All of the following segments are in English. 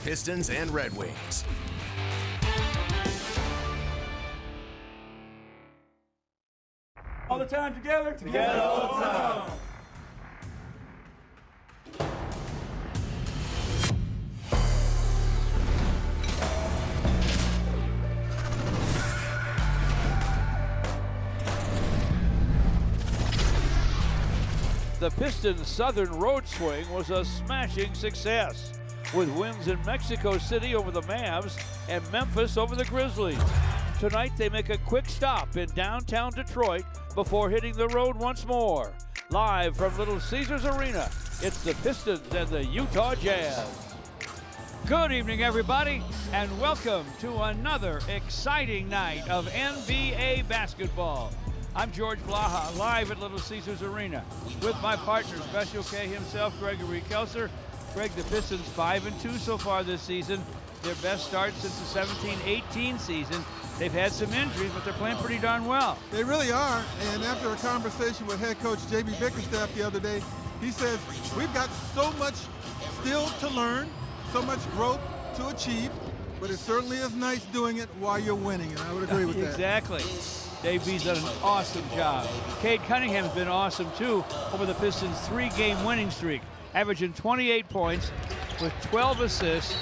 Pistons and Red Wings. All the time together? Together all the time. The Pistons' southern road swing was a smashing success, with wins in Mexico City over the Mavs and Memphis over the Grizzlies. Tonight they make a quick stop in downtown Detroit before hitting the road once more. Live from Little Caesars Arena, it's the Pistons and the Utah Jazz. Good evening, everybody, and welcome to another exciting night of NBA basketball. I'm George Blaha, live at Little Caesars Arena with my partner, Special K himself, Gregory Kelser. Greg, the Pistons 5-2 so far this season. Their best start since the 17-18 season. They've had some injuries, but they're playing pretty darn well. They really are, and after a conversation with head coach J.B. Bickerstaff the other day, he says, we've got so much still to learn, so much growth to achieve, but it certainly is nice doing it while you're winning, and I would agree with that. Exactly. Dave B's done an awesome job. Cade Cunningham's been awesome, too, over the Pistons' 3-game winning streak, averaging 28 points with 12 assists,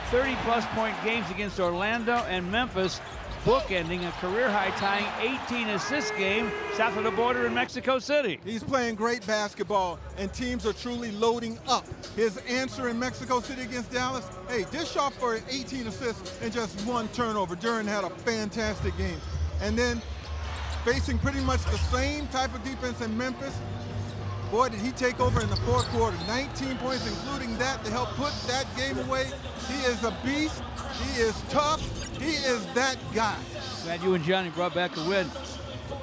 30-plus point games against Orlando and Memphis, bookending a career-high tying 18-assist game south of the border in Mexico City. He's playing great basketball, and teams are truly loading up. His answer in Mexico City against Dallas, hey, dish off for 18 assists and just 1 turnover. Duran had a fantastic game. And then facing pretty much the same type of defense in Memphis, boy, did he take over in the fourth quarter. 19 points, including that, to help put that game away. He is a beast. He is tough. He is that guy. Glad you and Johnny brought back a win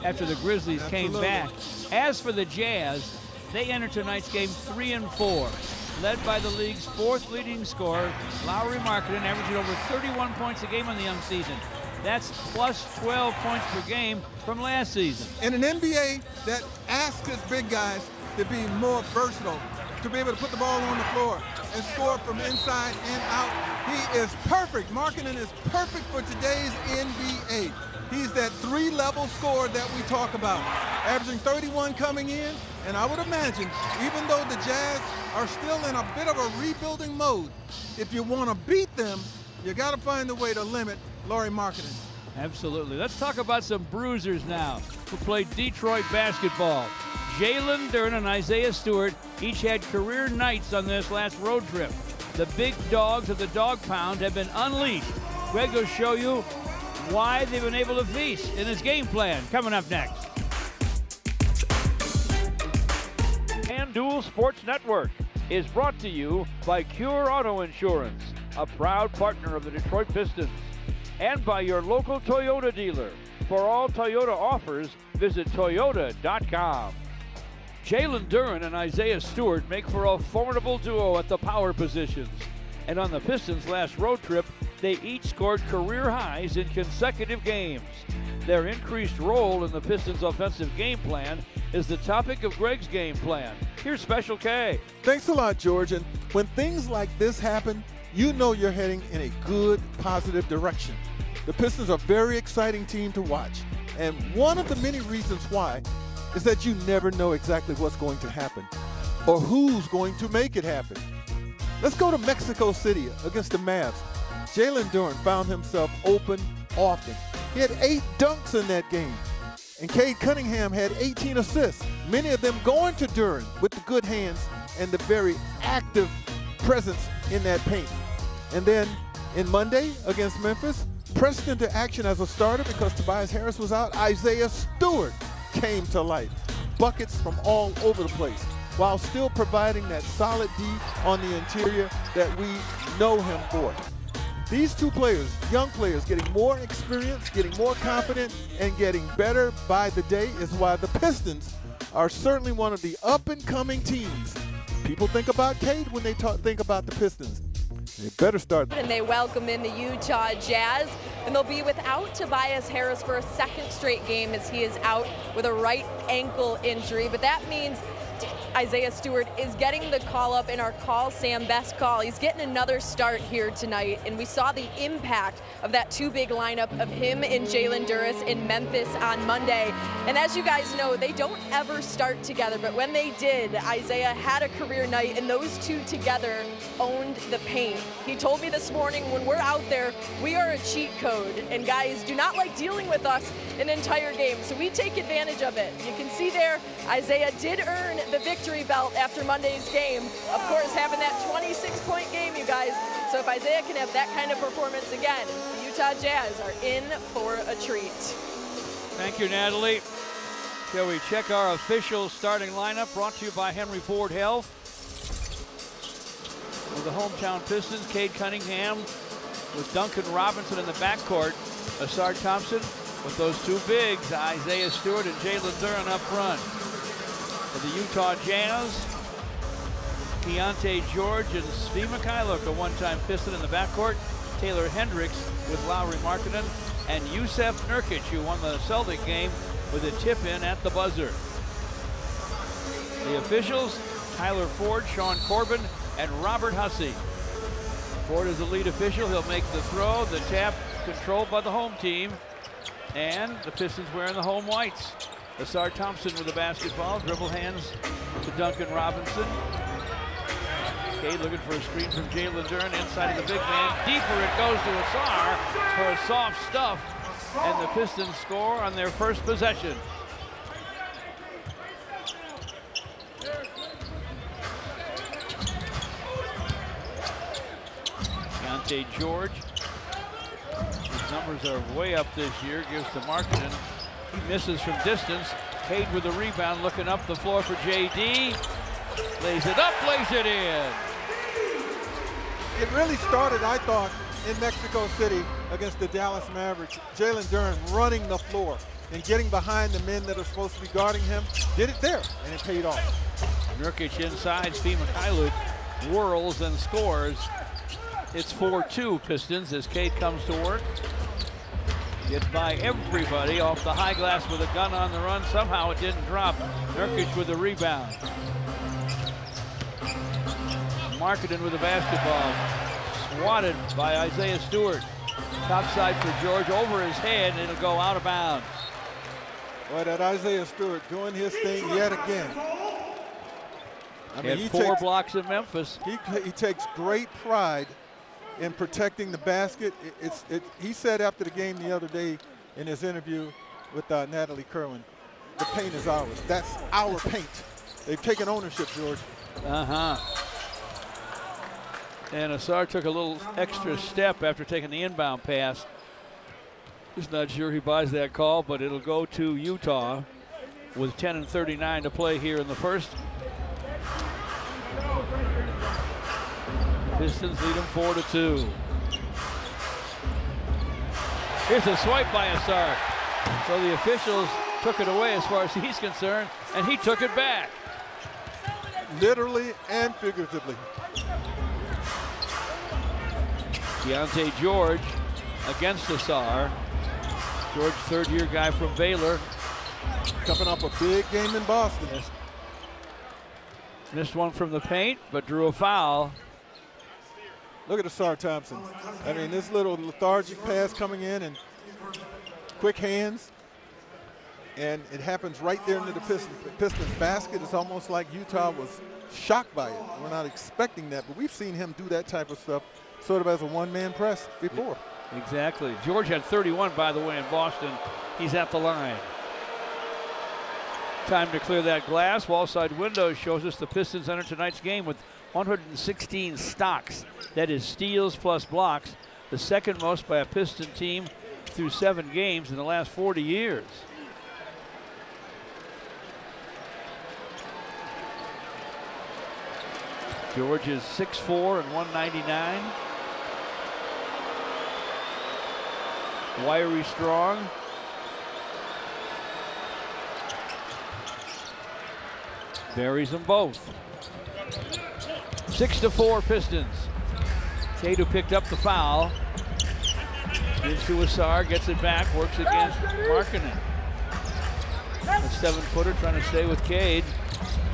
after the Grizzlies came back. As for the Jazz, they enter tonight's game 3-4, led by the league's 4th leading scorer, Lauri Markkanen, averaging over 31 points a game in the young season. That's plus 12 points per game from last season. In an NBA that asks its big guys to be more versatile, to be able to put the ball on the floor and score from inside and out, he is perfect. Markkanen is perfect for today's NBA. He's that 3-level scorer that we talk about, averaging 31 coming in, and I would imagine, even though the Jazz are still in a bit of a rebuilding mode, if you want to beat them, you got to find a way to limit Lauri Markkanen. Absolutely. Let's talk about some bruisers now who played Detroit basketball. Jalen Duren and Isaiah Stewart each had career nights on this last road trip. The big dogs of the dog pound have been unleashed. Greg will show you why they've been able to feast in his game plan. Coming up next. FanDuel Sports Network is brought to you by Cure Auto Insurance, a proud partner of the Detroit Pistons, and by your local Toyota dealer. For all Toyota offers, visit Toyota.com. Jalen Duren and Isaiah Stewart make for a formidable duo at the power positions. And on the Pistons' last road trip, they each scored career highs in consecutive games. Their increased role in the Pistons' offensive game plan is the topic of Greg's game plan. Here's Special K. Thanks a lot, George. And when things like this happen, you know you're heading in a good, positive direction. The Pistons are a very exciting team to watch. And one of the many reasons why is that you never know exactly what's going to happen or who's going to make it happen. Let's go to Mexico City against the Mavs. Jalen Duren found himself open often. He had 8 dunks in that game. And Cade Cunningham had 18 assists, many of them going to Duren with the good hands and the very active presence in that paint. And then in Monday against Memphis, pressed into action as a starter because Tobias Harris was out, Isaiah Stewart came to life. Buckets from all over the place while still providing that solid D on the interior that we know him for. These two players, young players, getting more experience, getting more confident, and getting better by the day is why the Pistons are certainly one of the up-and-coming teams. People think about Cade when they think about the Pistons. They better start. And they welcome in the Utah Jazz, and they'll be without Tobias Harris for a 2nd straight game as he is out with a right ankle injury. But that means Isaiah Stewart is getting the call up in our Call Sam Best call. He's getting another start here tonight, and we saw the impact of that two big lineup of him and Jalen Duras in Memphis on Monday. And as you guys know, they don't ever start together, but when they did, Isaiah had a career night, and those two together owned the paint. He told me this morning, when we're out there, we are a cheat code, and guys do not like dealing with us an entire game, so we take advantage of it. You can see there, Isaiah did earn the victory belt after Monday's game. Of course, having that 26-point game, you guys. So if Isaiah can have that kind of performance again, the Utah Jazz are in for a treat. Thank you, Natalie. Shall we check our official starting lineup, brought to you by Henry Ford Health. With the hometown Pistons, Cade Cunningham with Duncan Robinson in the backcourt. Asar Thompson with those two bigs, Isaiah Stewart and Jalen Duran up front. For the Utah Jazz, Keontae George and Svi Mikhailuk, a one-time Piston in the backcourt. Taylor Hendricks with Lauri Markkanen, and Jusuf Nurkic, who won the Celtic game with a tip-in at the buzzer. The officials, Tyler Ford, Sean Corbin, and Robert Hussey. Ford is the lead official. He'll make the throw. The tap controlled by the home team. And the Pistons wearing the home whites. Asar Thompson with the basketball. Dribble hands to Duncan Robinson. Cade looking for a screen from Jalen Duran inside of the big man. Deeper it goes to Asar for a soft stuff. And the Pistons score on their first possession. Keontae George, his numbers are way up this year, gives to Markkanen. He misses from distance. Cade with the rebound, looking up the floor for JD. Lays it up, lays it in. It really started, I thought, in Mexico City against the Dallas Mavericks. Jalen Duran running the floor and getting behind the men that are supposed to be guarding him. Did it there, and it paid off. Nurkic inside, Svi Mikhailuk whirls and scores. It's 4-2 Pistons as Cade comes to work. Gets by everybody off the high glass with a gun on the run. Somehow it didn't drop. Nurkic with the rebound. Markkanen with the basketball. Swatted by Isaiah Stewart. Top side for George, over his head, and it'll go out of bounds. Boy, that Isaiah Stewart doing his thing yet again. I mean, he had four blocks in Memphis. He takes great pride in protecting the basket. He said after the game the other day in his interview with Natalie Kerwin, the paint is ours. That's our paint. They've taken ownership, George. And Asar took a little extra step after taking the inbound pass. Just not sure he buys that call, but it'll go to Utah with 10:39 to play here in the first. Pistons lead them 4-2. Here's a swipe by Asar. So the officials took it away as far as he's concerned, and he took it back. Literally and figuratively. Keontae George against Asar. George, third-year guy from Baylor. Coming off a big game in Boston. Missed one from the paint, but drew a foul. Look at Asar Thompson. I mean, this little lethargic pass coming in and quick hands. And it happens right there into the Pistons basket. It's almost like Utah was shocked by it. We're not expecting that, but we've seen him do that type of stuff sort of as a one-man press before. Exactly. George had 31, by the way, in Boston. He's at the line. Time to clear that glass. Wallside Windows shows us the Pistons enter tonight's game with 116 stocks. That is steals plus blocks, the second most by a Piston team through 7 games in the last 40 years. George is 6'4" and 199. Wiry strong. Buries them both. 6-4 Pistons. Cade, who picked up the foul. Gives to Asar, gets it back, works against Markkanen. A 7-footer trying to stay with Cade.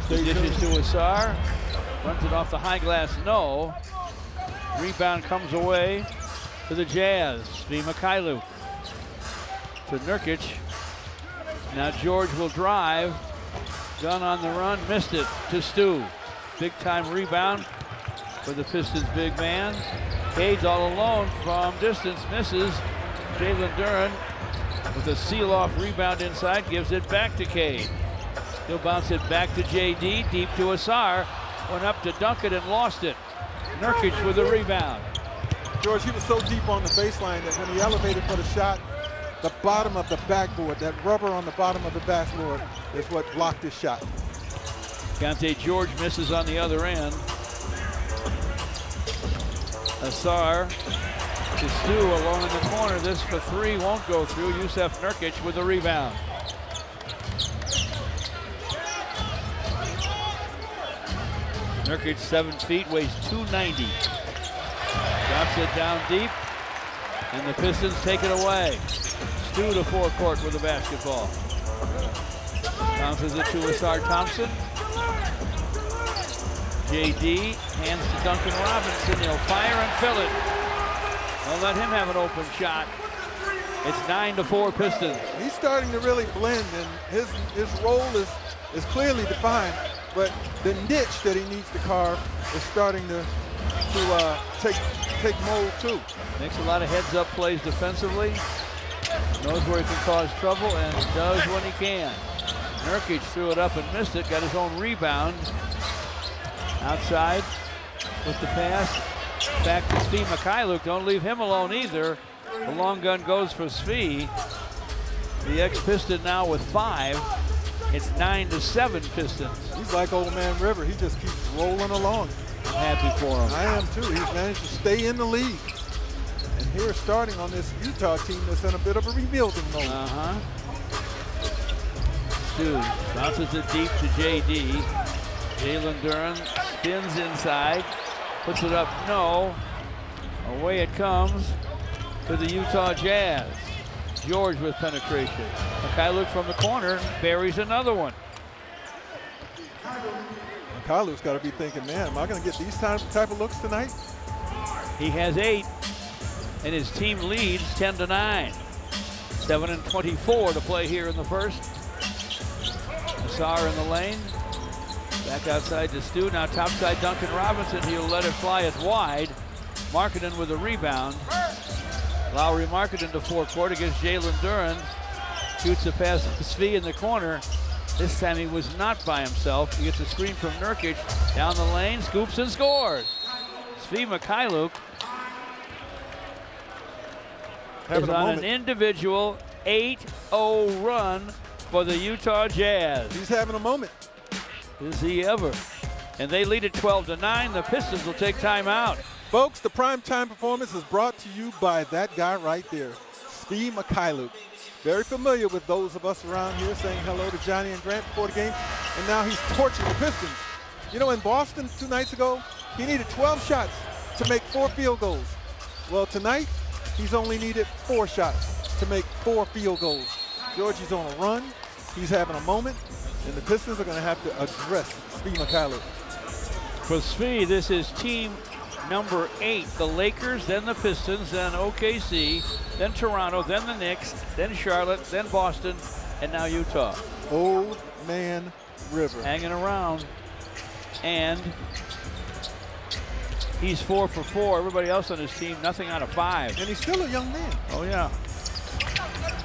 He dishes to Asar. Runs it off the high glass, no. Rebound comes away to the Jazz. Svi Mykhailiuk to Nurkic. Now George will drive. Gunn on the run, missed it to Stu. Big time rebound for the Pistons big man. Cade's all alone from distance, misses. Jalen Duren with a seal-off rebound inside, gives it back to Cade. He'll bounce it back to JD, deep to Asar. Went up to dunk it and lost it. Nurkic with the rebound. George, he was so deep on the baseline that when he elevated for the shot, the bottom of the backboard, that rubber on the bottom of the backboard is what blocked his shot. Keontae George misses on the other end. Asar to Stu alone in the corner. This for three won't go through. Jusuf Nurkic with the rebound. Nurkic 7 feet, weighs 290. Drops it down deep, and the Pistons take it away. Stu to forecourt with the basketball. Bounces it to Asar Thompson. JD hands to Duncan Robinson. He'll fire and fill it. They'll let him have an open shot. It's 9-4 Pistons. He's starting to really blend, and his role is clearly defined, but the niche that he needs to carve is starting to take mold too. Makes a lot of heads-up plays defensively. Knows where he can cause trouble and does when he can. Nurkic threw it up and missed it. Got his own rebound. Outside with the pass. Back to Svi Mykhailiuk. Don't leave him alone either. The long gun goes for Svi. The ex-Piston now with 5. It's 9-7 Pistons. He's like old man River. He just keeps rolling along. I'm happy for him. I am too. He's managed to stay in the league. And here starting on this Utah team that's in a bit of a rebuilding mode. Stu bounces it deep to JD. Jalen Duren spins inside. Puts it up, no. Away it comes to the Utah Jazz. George with penetration. Mykhailiuk from the corner buries another one. Mykhailiuk's got to be thinking, man, am I going to get these type of looks tonight? He has 8, and his team leads 10-9. 7:24 to play here in the first. Asar in the lane. Back outside to Stu. Now topside Duncan Robinson. He'll let it fly. It's wide. Markkanen with a rebound. Lowry Markkanen to forecourt against Jalen Duren. Shoots a pass to Svi in the corner. This time he was not by himself. He gets a screen from Nurkic. Down the lane, scoops and scores. Svi Mykhailiuk is on an individual 8-0 run for the Utah Jazz. He's having a moment. Is he ever? And they lead it 12-9. The Pistons will take timeout. Folks, the primetime performance is brought to you by that guy right there, Svi Mykhailiuk. Very familiar with those of us around here, saying hello to Johnny and Grant before the game, and now he's torching the Pistons. You know, in Boston 2 nights ago, he needed 12 shots to make 4 field goals. Well, tonight, he's only needed 4 shots to make 4 field goals. Georgie's on a run. He's having a moment, and the Pistons are going to have to address Svi Mykhailiuk. For Svi, this is team number 8. The Lakers, then the Pistons, then OKC, then Toronto, then the Knicks, then Charlotte, then Boston, and now Utah. Old man River. Hanging around. And he's 4 for 4. Everybody else on his team, nothing out of 5. And he's still a young man. Oh, yeah.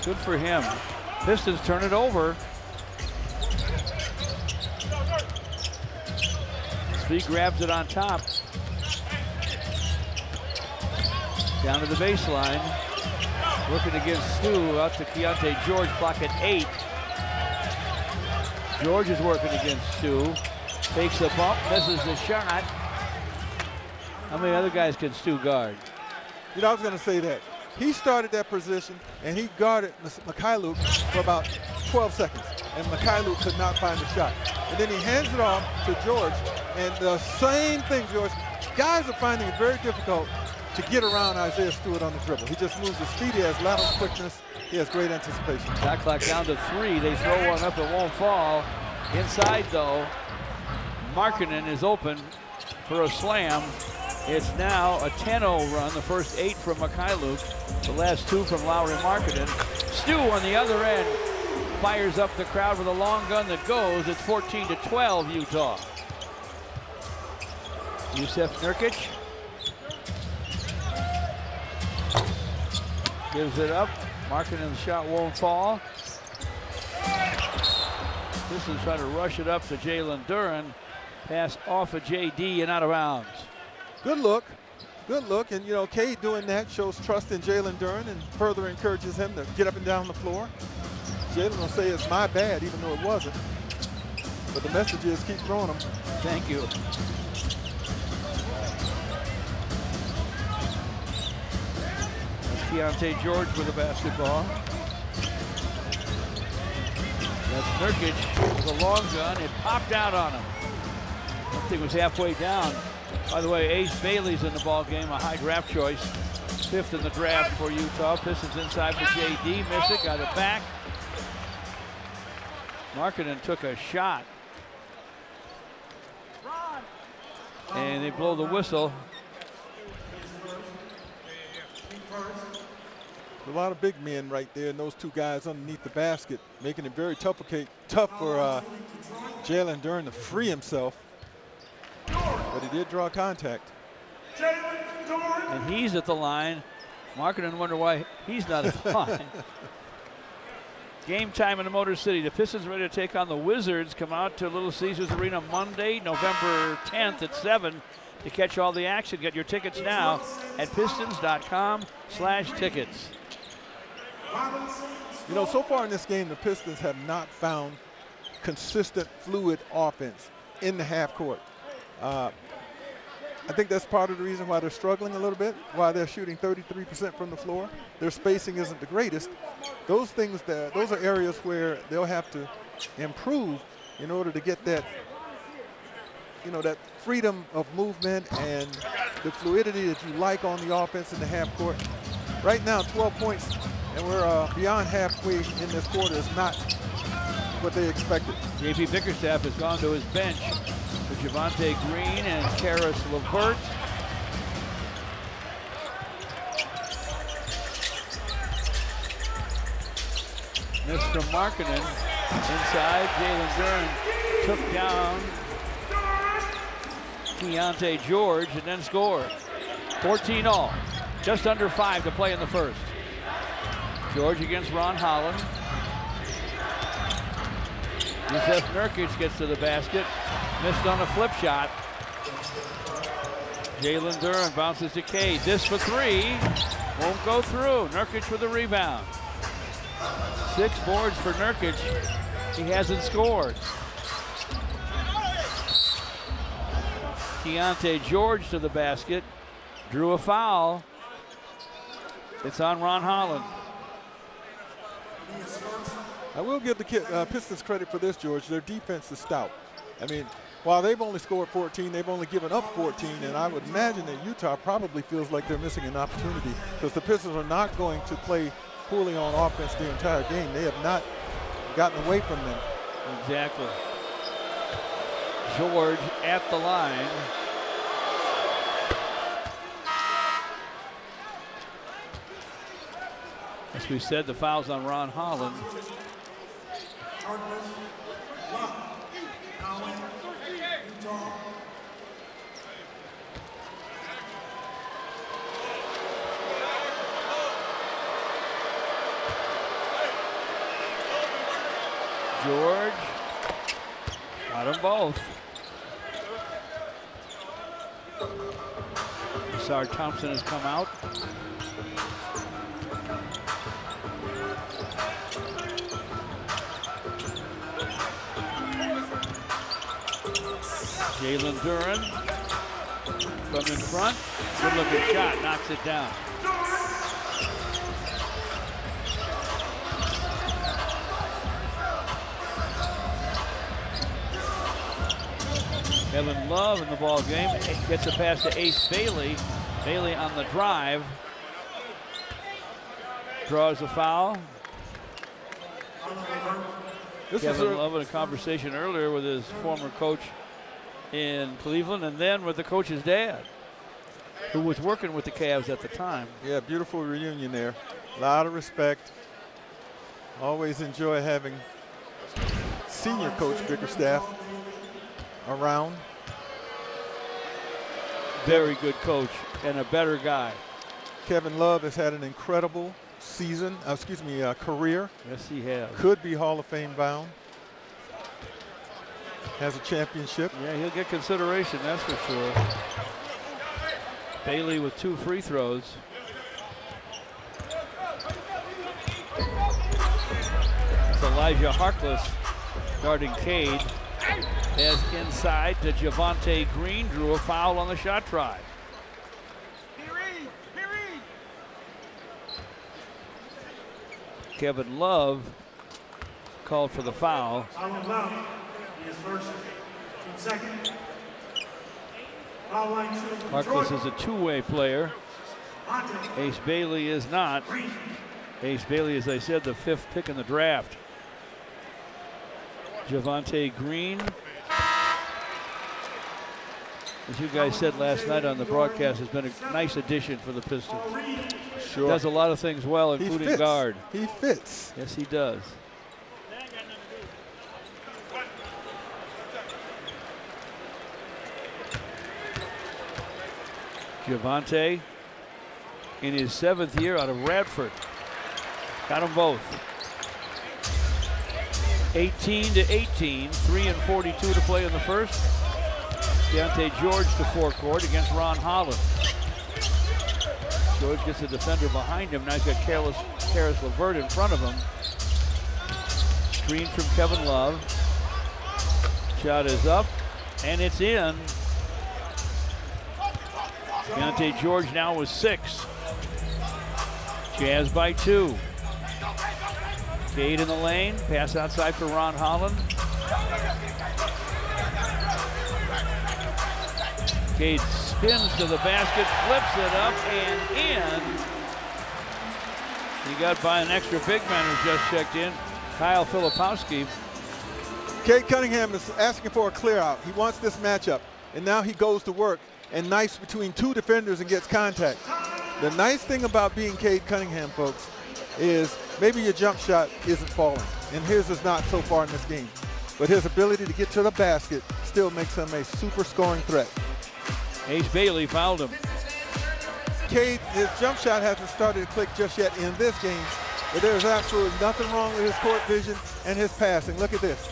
Good for him. Pistons turn it over. Svi grabs it on top. Down to the baseline. Working against Stu. Out to Keontae George. Clock at 8. George is working against Stu. Takes a bump. Misses the shot. How many other guys can Stu guard? You know, I was going to say that. He started that position, and he guarded Mykhailiuk for about 12 seconds, and Mykhailiuk could not find the shot. And then he hands it off to George, and the same thing, George. Guys are finding it very difficult to get around Isaiah Stewart on the dribble. He just moves his feet. He has lateral quickness. He has great anticipation. Shot clock down to 3. They throw one up. It won't fall. Inside, though, Markkanen is open for a slam. It's now a 10-0 run. The first 8 from Mikhailuk, the last 2 from Lowry Markkanen. Stu on the other end fires up the crowd with a long gun that goes. It's 14-12 Utah. Jusuf Nurkic gives it up. Markkanen's shot won't fall. Pistons trying to rush it up to Jalen Duren. Pass off of JD and out of bounds. Good look. Good look. And, you know, Cade doing that shows trust in Jalen Duren and further encourages him to get up and down the floor. Jalen will say it's my bad, even though it wasn't. But the message is keep throwing them. Thank you. That's Keontae George with the basketball. That's Nurkic with a long gun. It popped out on him. I think it was halfway down. By the way, Ace Bailey's in the ball game, a high draft choice. 5th in the draft for Utah. Pistons inside for JD. Missed it, got it back. Markkanen took a shot. And they blow the whistle. A lot of big men right there, and those 2 guys underneath the basket, making it very tough for Jalen Duren to free himself. But he did draw contact. And he's at the line. Markkanen wonder why he's not at the line. Game time in the Motor City. The Pistons ready to take on the Wizards. Come out to Little Caesars Arena Monday, November 10th at 7 to catch all the action. Get your tickets now at pistons.com/tickets. You know, so far in this game, the Pistons have not found consistent, fluid offense in the half court. I think that's part of the reason why they're struggling a little bit, why they're shooting 33% from the floor. Their spacing isn't the greatest. Those are areas where they'll have to improve in order to get that, you know, that freedom of movement and the fluidity that you like on the offense in the half court. Right now, 12 points, and we're beyond halfway in this quarter is not what they expected. JP Bickerstaff has gone to his bench with Javonte Green and Karis LeVert. Miss from Markkanen. Inside, Jalen Duren took down Keontae George and then scored. 14-all. Just under 5 to play in the first. George against Ron Holland. Jusuf Nurkic gets to the basket. Missed on a flip shot. Jalen Duren bounces to Cade. This for 3. Won't go through. Nurkic with the rebound. 6 boards for Nurkic. He hasn't scored. Keontae George to the basket. Drew a foul. It's on Ron Holland. I will give the Pistons credit for this, George. Their defense is stout. I mean, while they've only scored 14, they've only given up 14, and I would imagine that Utah probably feels like they're missing an opportunity because the Pistons are not going to play poorly on offense the entire game. They have not gotten away from them. Exactly. George at the line. As we said, the foul's on Ron Holland. George got them both. Sard Thompson has come out. Jalen Duren from in front. Good looking shot, knocks it down. Kevin Love in the ball game. Gets a pass to Ace Bailey. Bailey on the drive. Draws a foul. Kevin Love in a conversation earlier with his former coach in Cleveland, and then with the coach's dad, who was working with the Cavs at the time. Yeah, beautiful reunion there. A lot of respect. Always enjoy having senior coach Bickerstaff around. Very good coach and a better guy. Kevin Love has had an incredible season, career. Yes, he has. Could be Hall of Fame bound. Has a championship. Yeah, he'll get consideration, that's for sure. Bailey with 2 free throws. It's Elijah Harkless guarding Cade. As inside to Javonte Green, drew a foul on the shot try. Kevin Love called for the foul. Harkless is a two-way player. Ace Bailey is not. Ace Bailey, as I said, the 5th pick in the draft. Javonte Green, as you guys said last night on the broadcast, has been a nice addition for the Pistons. Sure. Does a lot of things well, including guard. He fits. Yes, he does. Javonte in his 7th year out of Radford. Got them both. 18-18, 3:42 to play in the first. Deontay George to forecourt against Ron Holland. George gets a defender behind him. Now he's got Karis LeVert in front of him. Screen from Kevin Love. Shot is up, and it's in. Deontay George now with 6. Jazz by 2. Cade in the lane, pass outside for Ron Holland. Cade spins to the basket, flips it up and in. He got by an extra big man who just checked in, Kyle Filipowski. Cade Cunningham is asking for a clear out. He wants this matchup, and now he goes to work and knifes between 2 defenders and gets contact. The nice thing about being Cade Cunningham, folks, is maybe your jump shot isn't falling, and his is not so far in this game. But his ability to get to the basket still makes him a super scoring threat. Ace Bailey fouled him. Cade, his jump shot hasn't started to click just yet in this game, but there's absolutely nothing wrong with his court vision and his passing. Look at this.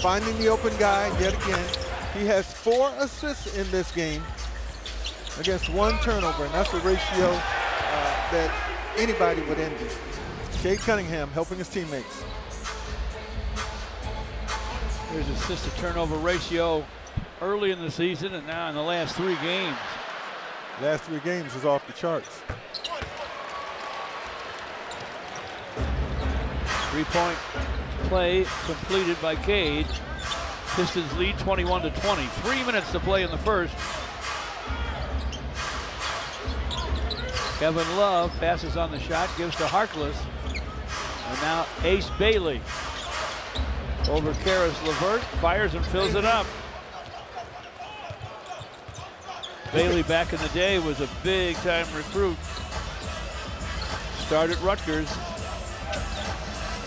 Finding the open guy yet again. He has 4 assists in this game against 1 turnover, and that's a ratio that anybody would envy. Cade Cunningham helping his teammates. There's assist to turnover ratio early in the season and now in the last 3 games. Last 3 games is off the charts. 3-point play completed by Cade. Pistons lead 21-20. 3 minutes to play in the first. Kevin Love passes on the shot, gives to Harkless. And now Ace Bailey over Karis LeVert, fires and fills it up. Bailey back in the day was a big time recruit. Started Rutgers.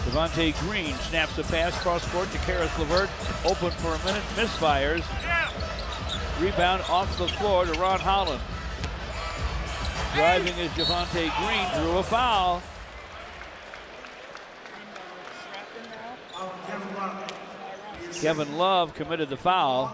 Javonte Green snaps the pass cross court to Karis LeVert. Open for a minute, misfires. Rebound off the floor to Ron Holland. Driving is Javonte Green, drew a foul. Kevin Love committed the foul.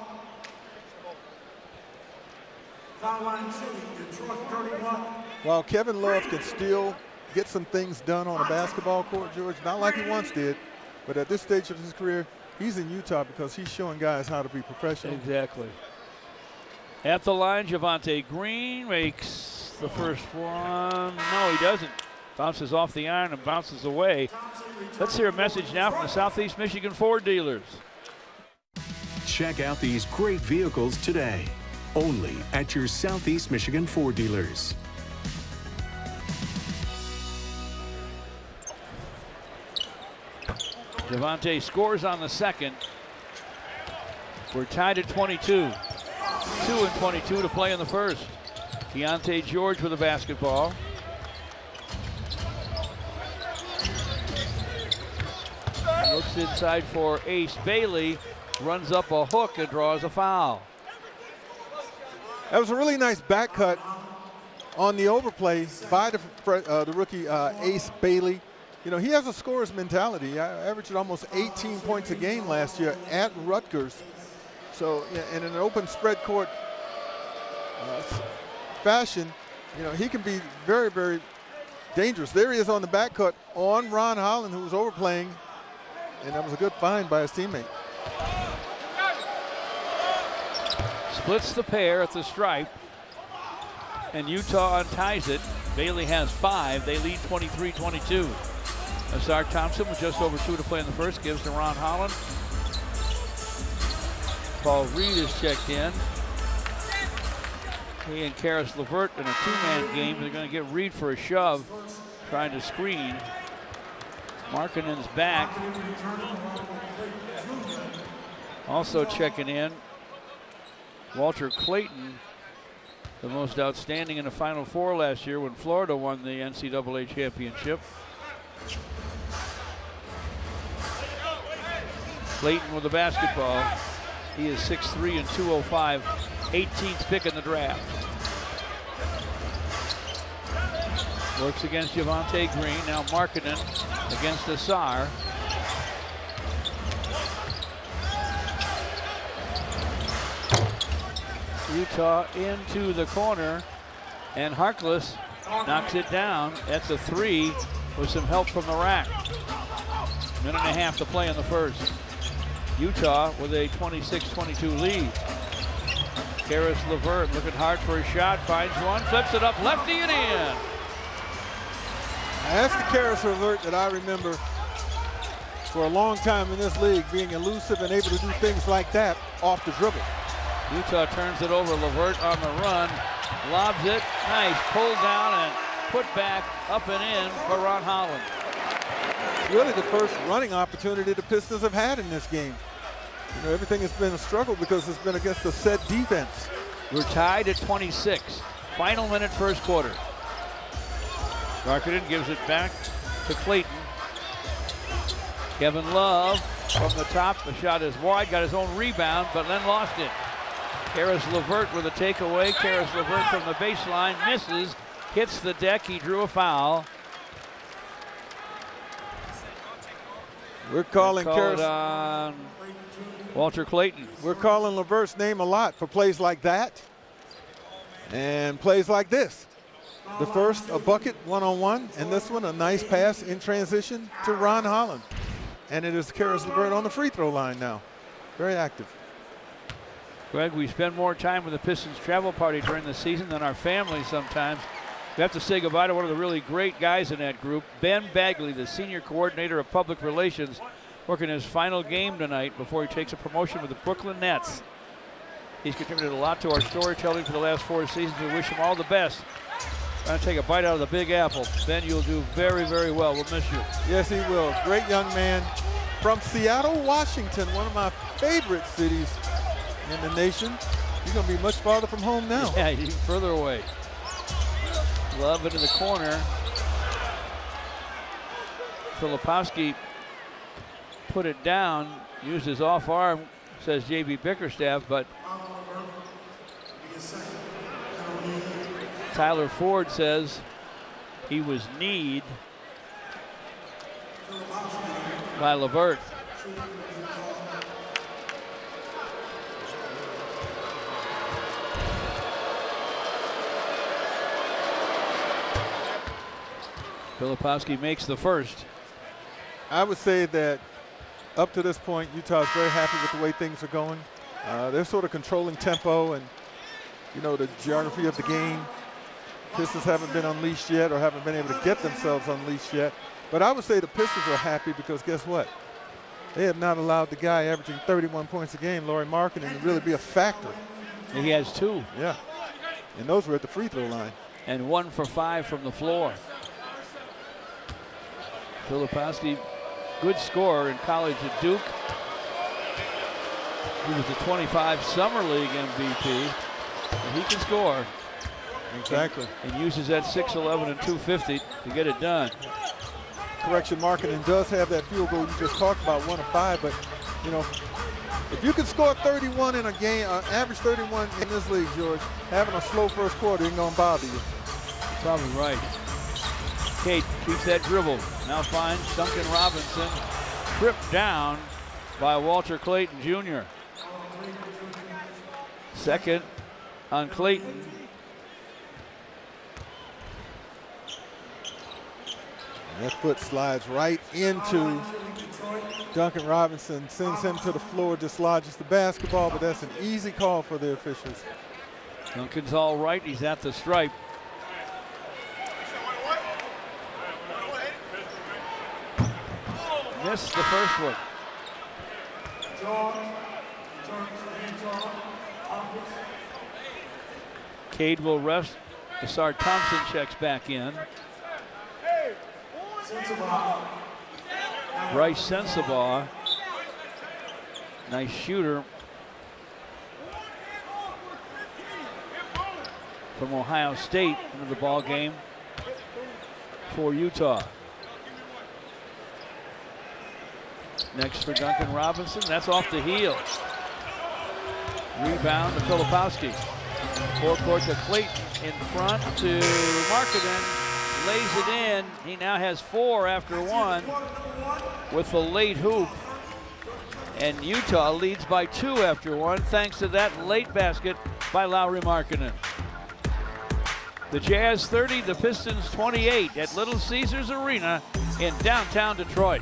While Kevin Love can still get some things done on a basketball court, George, not like he once did, but at this stage of his career, he's in Utah because he's showing guys how to be professional. Exactly. At the line, Javonte Green makes the first one. No, he doesn't. Bounces off the iron and bounces away. Let's hear a message now from the Southeast Michigan Ford dealers. Check out these great vehicles today, only at your Southeast Michigan Ford dealers. Javante scores on the second. We're tied at 22. 2:22 to play in the first. Keontae George with the basketball. Looks inside for Ace Bailey. Runs up a hook and draws a foul. That was a really nice back cut on the overplay by the rookie Ace Bailey. You know, he has a scorer's mentality. He averaged almost 18 points a game last year at Rutgers. So in an open spread court fashion, you know, he can be very, very dangerous. There he is on the back cut on Ron Holland, who was overplaying, and that was a good find by his teammate. Splits the pair at the stripe, and Utah unties it. Bailey has 5. They lead 23-22. Asar Thompson with just over 2 to play in the first gives to Ron Holland. Paul Reed is checked in. He and Karis LeVert in a 2-man game. They're going to get Reed for a shove, trying to screen. Markkanen's back. Also checking in, Walter Clayton, the most outstanding in the Final Four last year when Florida won the NCAA championship. Clayton with the basketball. He is 6'3" and 205, 18th pick in the draft. Works against Javante Green. Now Markkanen against Asar. Utah into the corner, and Harkless knocks it down. That's a 3 with some help from the rack. Minute and a half to play in the first. Utah with a 26-22 lead. Karis LeVert looking hard for a shot, finds one, flips it up, lefty and in. That's the Karis LeVert that I remember for a long time in this league, being elusive and able to do things like that off the dribble. Utah turns it over. LeVert on the run, lobs it, nice, pulled down and put back, up and in for Ron Holland. It's really the first running opportunity the Pistons have had in this game. You know, everything has been a struggle because it's been against a set defense. We're tied at 26. Final minute, first quarter. Markkanen gives it back to Clayton. Kevin Love from the top. The shot is wide, got his own rebound, but then lost it. Karis LeVert with a takeaway. Karis LeVert from the baseline misses, hits the deck. He drew a foul. We're calling Karis on Walter Clayton. We're calling LeVert's name a lot for plays like that and plays like this. The first, a bucket one-on-one, and this one, a nice pass in transition to Ron Holland. And it is Karis LeVert on the free throw line now. Very active. Greg, we spend more time with the Pistons travel party during the season than our family sometimes. We have to say goodbye to one of the really great guys in that group, Ben Bagley, the senior coordinator of public relations, working his final game tonight before he takes a promotion with the Brooklyn Nets. He's contributed a lot to our storytelling for the last 4 seasons. We wish him all the best. Trying to take a bite out of the Big Apple. Ben, you'll do very, very well. We'll miss you. Yes, he will. Great young man from Seattle, Washington, one of my favorite cities in the nation. He's going to be much farther from home now. Yeah, even further away. Love into the corner. Filipowski put it down, used his off arm, says J.B. Bickerstaff, but Tyler Ford says he was kneed by LeVert. Filipowski makes the first. I would say that up to this point, Utah is very happy with the way things are going. They're sort of controlling tempo and, you know, the geography of the game. Pistons haven't been unleashed yet or haven't been able to get themselves unleashed yet. But I would say the Pistons are happy because guess what? They have not allowed the guy averaging 31 points a game, Lauri Markkanen, to really be a factor. And he has 2. Yeah. And those were at the free throw line. And 1 for 5 from the floor. Filipowski good scorer in college at Duke. He was the 25 Summer League MVP. And he can score. Exactly. And uses that 6'11" and 250 to get it done. Correction, Markkanen does have that field goal you just talked about, 1 of 5, but you know, if you can score 31 in a game, average 31 in this league, George, having a slow first quarter ain't gonna bother you. Probably right. Cade keeps that dribble. Now finds Duncan Robinson, tripped down by Walter Clayton Jr. Second on Clayton. That foot slides right into Duncan Robinson, sends him to the floor, dislodges the basketball, but that's an easy call for the officials. Duncan's all right. He's at the stripe. Missed the first one. Cade will rest. Desar Thompson checks back in. Bryce Sensabaugh, nice shooter from Ohio State into the ball game for Utah. Next for Duncan Robinson, that's off the heel. Rebound to Filipowski. Forecourt to Clayton, in front to Markkanen. Lays it in. He now has 4 after 1 with the late hoop. And Utah leads by 2 after 1 thanks to that late basket by Lauri Markkanen. The Jazz 30, the Pistons 28 at Little Caesars Arena in downtown Detroit.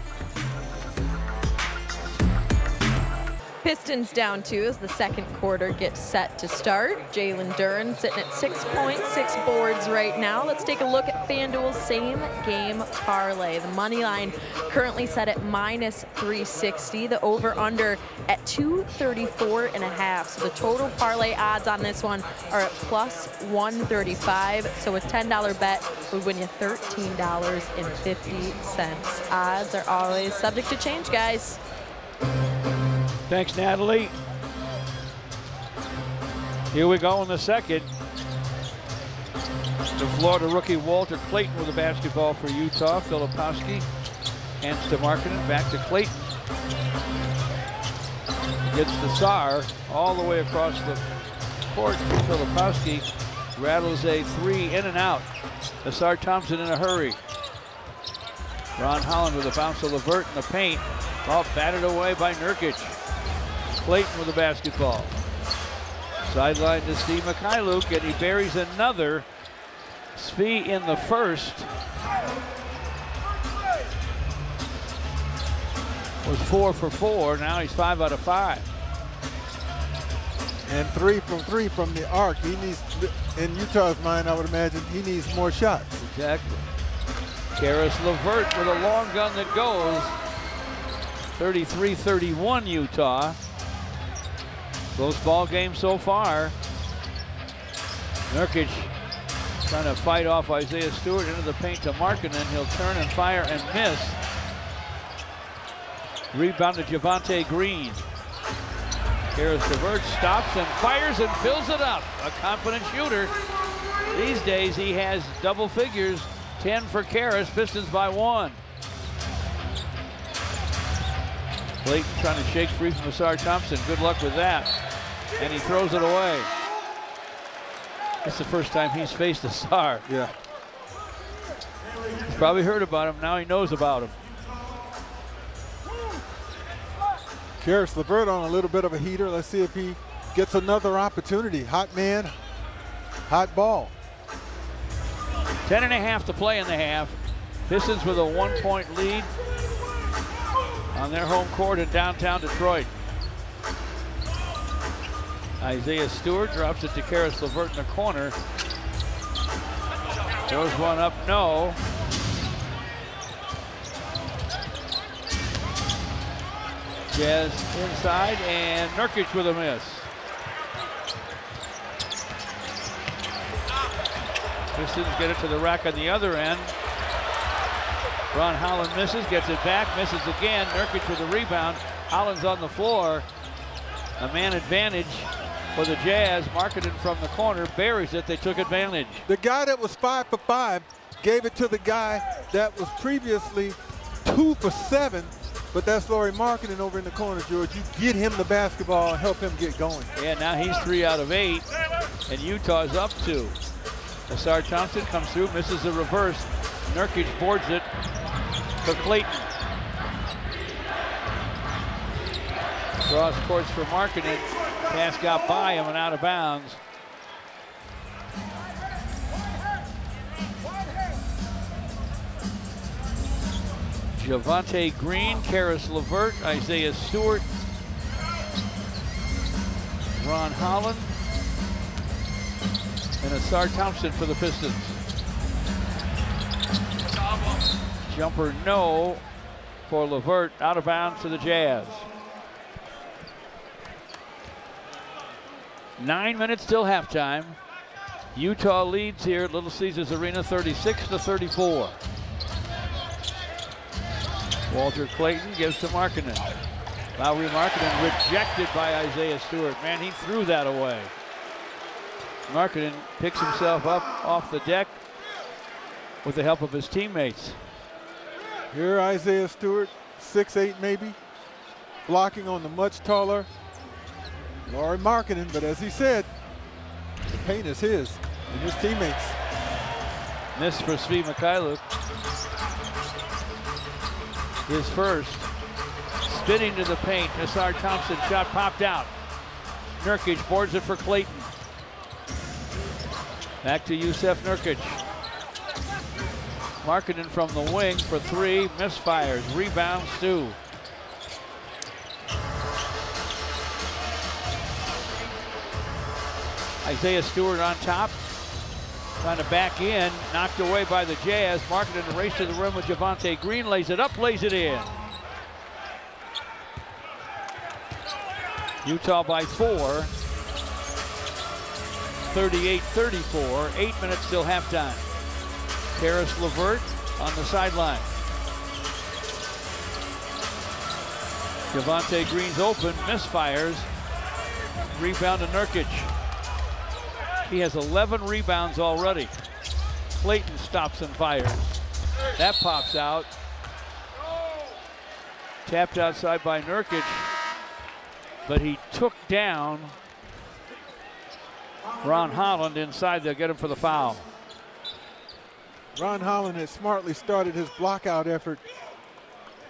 Pistons down 2 as the second quarter gets set to start. Jalen Duren sitting at 6 points, 6 boards right now. Let's take a look at FanDuel's same game parlay. The money line currently set at -360. The over/under at 234.5. So the total parlay odds on this one are at +135. So a $10 bet would win you $13.50. Odds are always subject to change, guys. Thanks, Natalie. Here we go in the second. The Florida rookie Walter Clayton with the basketball for Utah. Filipowski hands to Markkanen, back to Clayton. Gets Desar all the way across the court to Filipowski. Rattles a 3 in and out. Desar Thompson in a hurry. Ron Holland with a bounce to LeVert in the paint. All batted away by Nurkic. Clayton with the basketball. Sideline to Steve Mikhailuk, and he buries another. Svi in the first. Was 4 for 4. Now he's 5 out of 5. And 3 from the arc. He needs, in Utah's mind, I would imagine, he needs more shots. Exactly. Karis LeVert with a long gun that goes. 33-31 Utah. Close ball game so far. Nurkic trying to fight off Isaiah Stewart into the paint to Markkanen. He'll turn and fire and miss. Rebound to Javonte Green. Karis LeVert stops and fires and fills it up. A confident shooter. These days he has double figures. 10 for Karis. Pistons by 1. Clayton trying to shake free from Desar Thompson. Good luck with that. And he throws it away. It's the first time he's faced Desar. Yeah. He's probably heard about him. Now he knows about him. Karis LeVert on a little bit of a heater. Let's see if he gets another opportunity. Hot man, hot ball. 10.5 to play in the half. Pistons with a 1-point lead on their home court in downtown Detroit. Isaiah Stewart drops it to Karis LeVert in the corner. Throws one up, no. Jazz inside, and Nurkic with a miss. Pistons get it to the rack on the other end. Ron Holland misses, gets it back, misses again. Nurkic with a rebound. Holland's on the floor. A man advantage for the Jazz. Marketing from the corner, buries it. They took advantage. The guy that was 5 for 5 gave it to the guy that was previously 2 for 7. But that's Lauri Markkanen over in the corner, George. You get him the basketball and help him get going. Yeah, now he's 3 out of 8, and Utah's up 2. Asar Thompson comes through, misses the reverse. Nurkic boards it for Clayton. Cross courts for Markkanen. Pass got by him and out of bounds. Javonte Green, Karis LeVert, Isaiah Stewart, Ron Holland, and Asar Thompson for the Pistons. Jumper no for LeVert, out of bounds to the Jazz. 9 minutes till halftime. Utah leads here at Little Caesars Arena 36-34. Walter Clayton gives to Markkanen. Lauri Markkanen rejected by Isaiah Stewart. Man, he threw that away. Markkanen picks himself up off the deck with the help of his teammates. Here Isaiah Stewart, 6'8" maybe, blocking on the much taller Lauri Markkanen, but as he said, the paint is his and his teammates. Miss for Svi Mikhailuk. His first. Spinning to the paint. Asar Thompson shot popped out. Nurkic boards it for Clayton. Back to Jusuf Nurkic. Markkanen from the wing for 3. Misfires. Rebound Stu. Isaiah Stewart on top. Trying to back in. Knocked away by the Jazz. Markkanen to race to the rim with Javonte Green. Lays it up, lays it in. Utah by 4. 38-34. 8 minutes till halftime. Karis LeVert on the sideline. Javonte Green's open, misfires. Rebound to Nurkic. He has 11 rebounds already. Clayton stops and fires. That pops out. Tapped outside by Nurkic, but he took down Ron Holland inside. They'll get him for the foul. Ron Holland had smartly started his blockout effort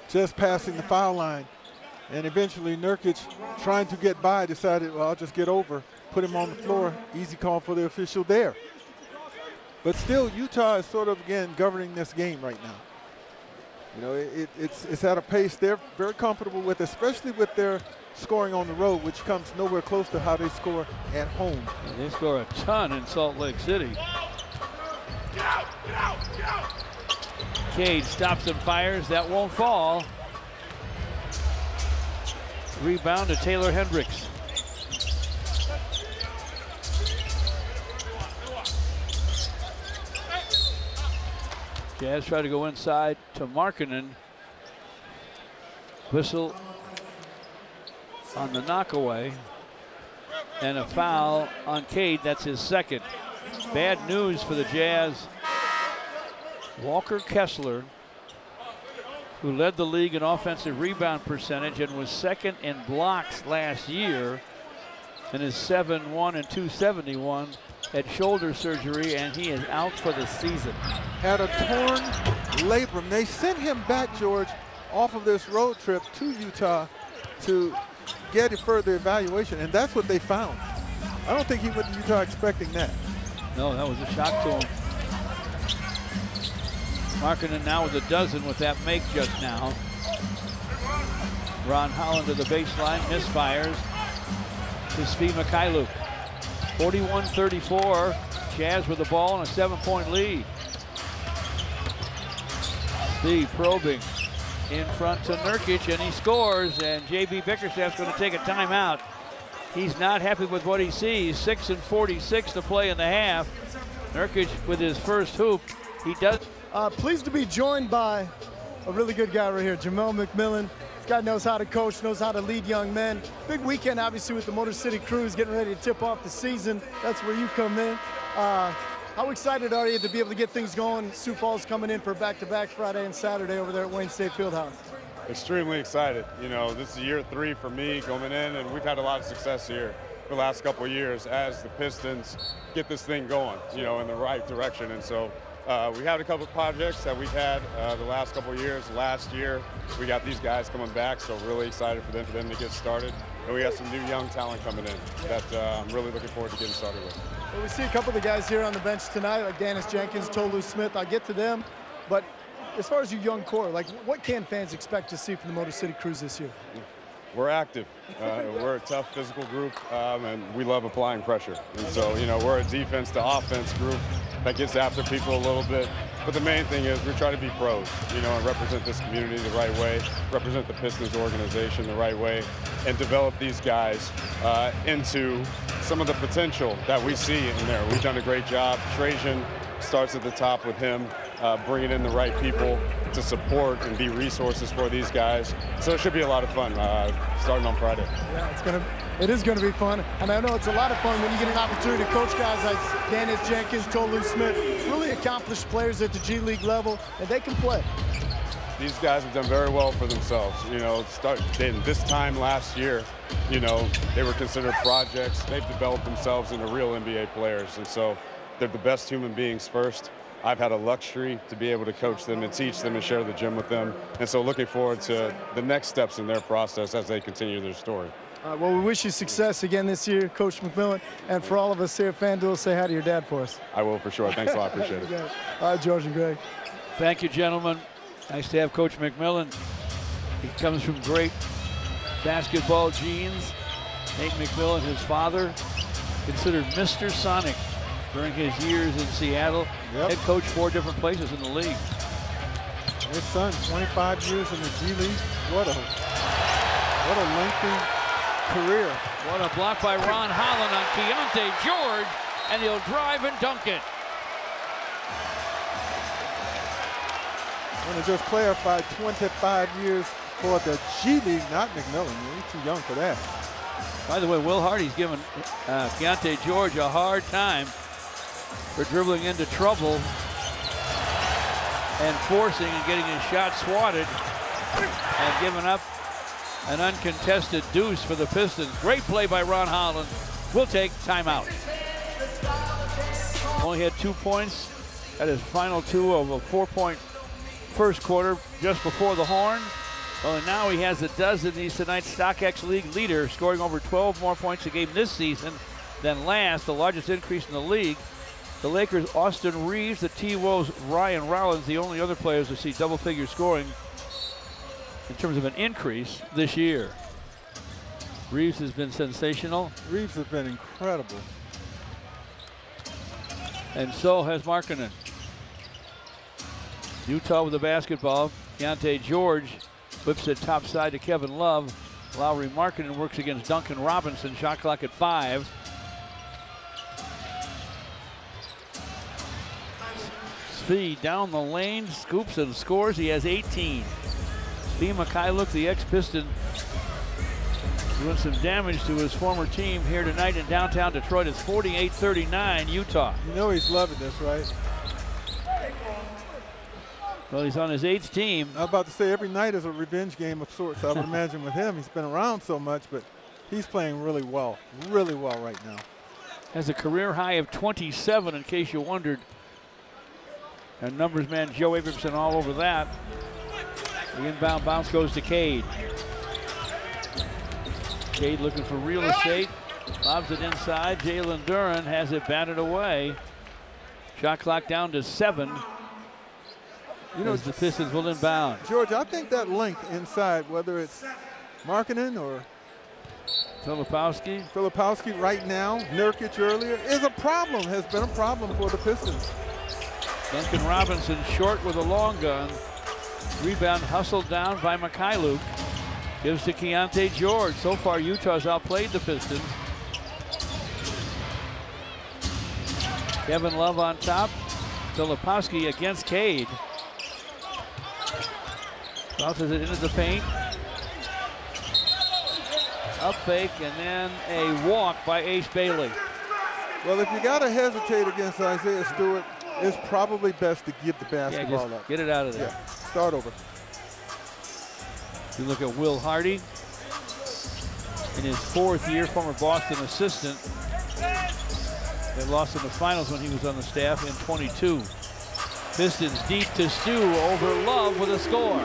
just passing the foul line. And eventually Nurkic, trying to get by, decided, well, I'll just get over, put him on the floor. Easy call for the official there. But still, Utah is sort of, again, governing this game right now. You know, it's at a pace they're very comfortable with, especially with their scoring on the road, which comes nowhere close to how they score at home. And they score a ton in Salt Lake City. Cade stops and fires. That won't fall. Rebound to Taylor Hendricks. Jazz try to go inside to Markkanen. Whistle on the knockaway. And a foul on Cade. That's his second. Bad news for the Jazz. Walker Kessler, who led the league in offensive rebound percentage and was second in blocks last year, and is 7'1" and 271, had shoulder surgery, and he is out for the season. Had a torn labrum. They sent him back, George, off of this road trip to Utah to get a further evaluation, and that's what they found. I don't think he went to Utah expecting that. No, that was a shock to him. Markkanen now with a dozen with that make just now. Ron Holland to the baseline, misfires to Svi Mikhailuk. 41-34, Jazz with the ball and a 7-point lead. Svi probing in front to Nurkic, and he scores, and J.B. Bickerstaff's going to take a timeout. He's not happy with what he sees. 6:46 to play in the half. Nurkic with his first hoop. He does. Pleased to be joined by a really good guy right here, Jamel McMillan. This guy knows how to coach, knows how to lead young men. Big weekend, obviously, with the Motor City Cruise getting ready to tip off the season. That's where you come in. How excited are you to be able to get things going? Sioux Falls coming in for back-to-back Friday and Saturday over there at Wayne State Fieldhouse. Extremely excited. You know, this is year 3 for me coming in, and we've had a lot of success here the last couple of years as the Pistons get this thing going, you know, in the right direction. And so we had a couple of projects that we've had the last couple of years. Last year, we got these guys coming back, so really excited for them to get started. And we got some new young talent coming in that I'm really looking forward to getting started with. Well, we see a couple of the guys here on the bench tonight, like Dennis Jenkins, Tolu Smith. I'll get to them. But as far as your young core, like what can fans expect to see from the Motor City Cruise this year? We're active. We're a tough physical group, and we love applying pressure. And so, you know, we're a defense to offense group that gets after people a little bit. But the main thing is we try to be pros, you know, and represent this community the right way, represent the Pistons organization the right way, and develop these guys into some of the potential that we see in there. We've done a great job. Trajan starts at the top with him, bringing in the right people to support and be resources for these guys. So it should be a lot of fun starting on Friday. Yeah, it is going to be fun. And I know it's a lot of fun when you get an opportunity to coach guys like Dennis Jenkins, Tolu Smith, really accomplished players at the G League level, and they can play. These guys have done very well for themselves. You know, this time last year, you know, they were considered projects. They've developed themselves into real NBA players. And so they're the best human beings first. I've had a luxury to be able to coach them and teach them and share the gym with them. And so looking forward to the next steps in their process as they continue their story. Well, we wish you success again this year, Coach McMillan. And for all of us here at FanDuel, say hi to your dad for us. I will for sure. Thanks a lot. Appreciate it. All right, George and Greg. Thank you, gentlemen. Nice to have Coach McMillan. He comes from great basketball genes. Nate McMillan, his father, considered Mr. Sonic during his years in Seattle. Yep. Head coach 4 different places in the league. His son, 25 years in the G League. What a lengthy career. What a block by Ron Holland on Keontae George, and he'll drive and dunk it. I want to just clarify, 25 years for the G League, not McMillan. He's too young for that. By the way, Will Hardy's giving Keontae George a hard time for dribbling into trouble and forcing and getting his shot swatted and giving up an uncontested deuce for the Pistons. Great play by Ron Holland. We'll take timeout. Only had 2 points at his final 2 of a 4-point first quarter just before the horn. Well, and now he has a dozen. He's tonight's StockX League leader, scoring over 12 more points a game this season than last, the largest increase in the league. The Lakers' Austin Reeves, the T-Wolves' Ryan Rollins, the only other players to see double-figure scoring in terms of an increase this year. Reeves has been sensational. Reeves has been incredible. And so has Markkanen. Utah with the basketball. Keontae George whips it top side to Kevin Love. Lauri Markkanen works against Duncan Robinson. Shot clock at 5. Svi down the lane, scoops and scores. He has 18. Svi Mikhailuk, the ex-Piston, doing some damage to his former team here tonight in downtown Detroit. It's 48-39 Utah. You know he's loving this, right? Well, he's on his 8th team. I was about to say every night is a revenge game of sorts. I would imagine with him, he's been around so much, but he's playing really well right now. Has a career high of 27, in case you wondered. And numbers man Joe Abramson all over that. The inbound bounce goes to Cade. Cade looking for real estate. Lobs it inside. Jalen Duren has it batted away. Shot clock down to 7. You know, the Pistons will inbound. George, I think that length inside, whether it's Markkanen or Filipowski right now, Nurkic earlier, is a problem, has been a problem for the Pistons. Duncan Robinson short with a long gun. Rebound hustled down by Mikhailuk. Gives to Keontae George. So far, Utah's outplayed the Pistons. Kevin Love on top. Filipowski against Cade. Bounces it into the paint. Up fake, and then a walk by Ace Bailey. Well, if you got to hesitate against Isaiah Stewart, it's probably best to give the basketball up. Get it out of there. Yeah, start over. You look at Will Hardy. In his 4th year, former Boston assistant. They lost in the finals when he was on the staff in 22. Pistons deep to Stu over Love with a score.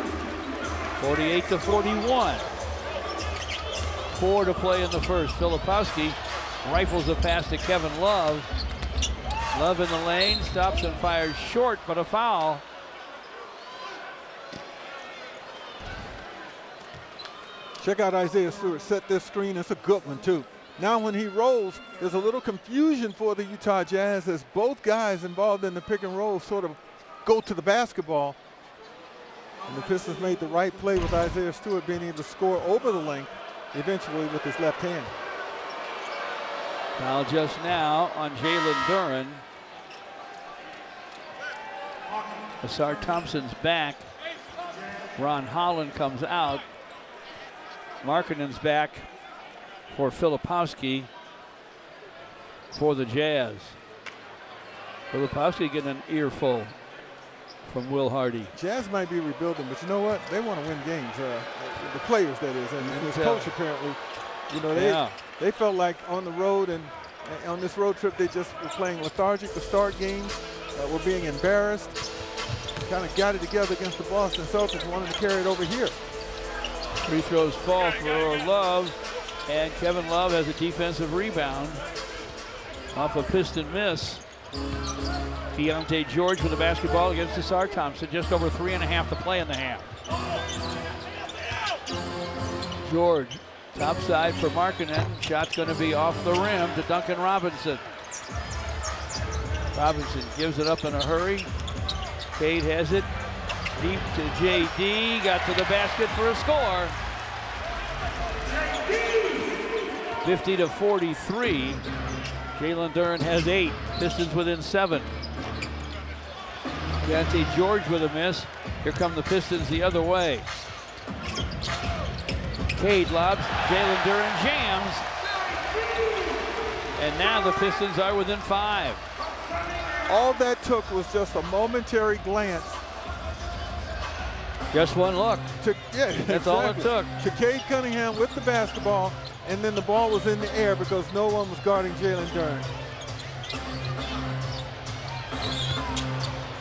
48-41. 4 to play in the first. Filipowski rifles a pass to Kevin Love. Love in the lane, stops and fires short, but a foul. Check out Isaiah Stewart set this screen. It's a good one, too. Now when he rolls, there's a little confusion for the Utah Jazz as both guys involved in the pick and roll sort of go to the basketball. And the Pistons made the right play with Isaiah Stewart being able to score over the length, eventually with his left hand. Foul just now on Jalen Duren. Asar Thompson's back. Ron Holland comes out. Markkanen's back for Filipowski for the Jazz. Filipowski getting an earful from Will Hardy. Jazz might be rebuilding, but you know what? They want to win games. The players, that is, and his coach apparently. You know, they felt like on the road and on this road trip they just were playing lethargic to start games. Were being embarrassed. Kind of got it together against the Boston Celtics, wanted to carry it over here. Free throws fall for Love, and Kevin Love has a defensive rebound off a Piston miss. Keontae George with the basketball against Asar Thompson. Just over 3.5 to play in the half. George, top side for Markkanen. Shot's going to be off the rim to Duncan Robinson. Robinson gives it up in a hurry. Cade has it. Deep to JD, got to the basket for a score. 50-43. Jalen Duren has 8. Pistons within 7. Keontae George with a miss. Here come the Pistons the other way. Cade lobs, Jalen Duren jams. And now the Pistons are within 5. All that took was just a momentary glance. Just one look. That's all it took. To Cade Cunningham with the basketball, and then the ball was in the air because no one was guarding Jalen Duren.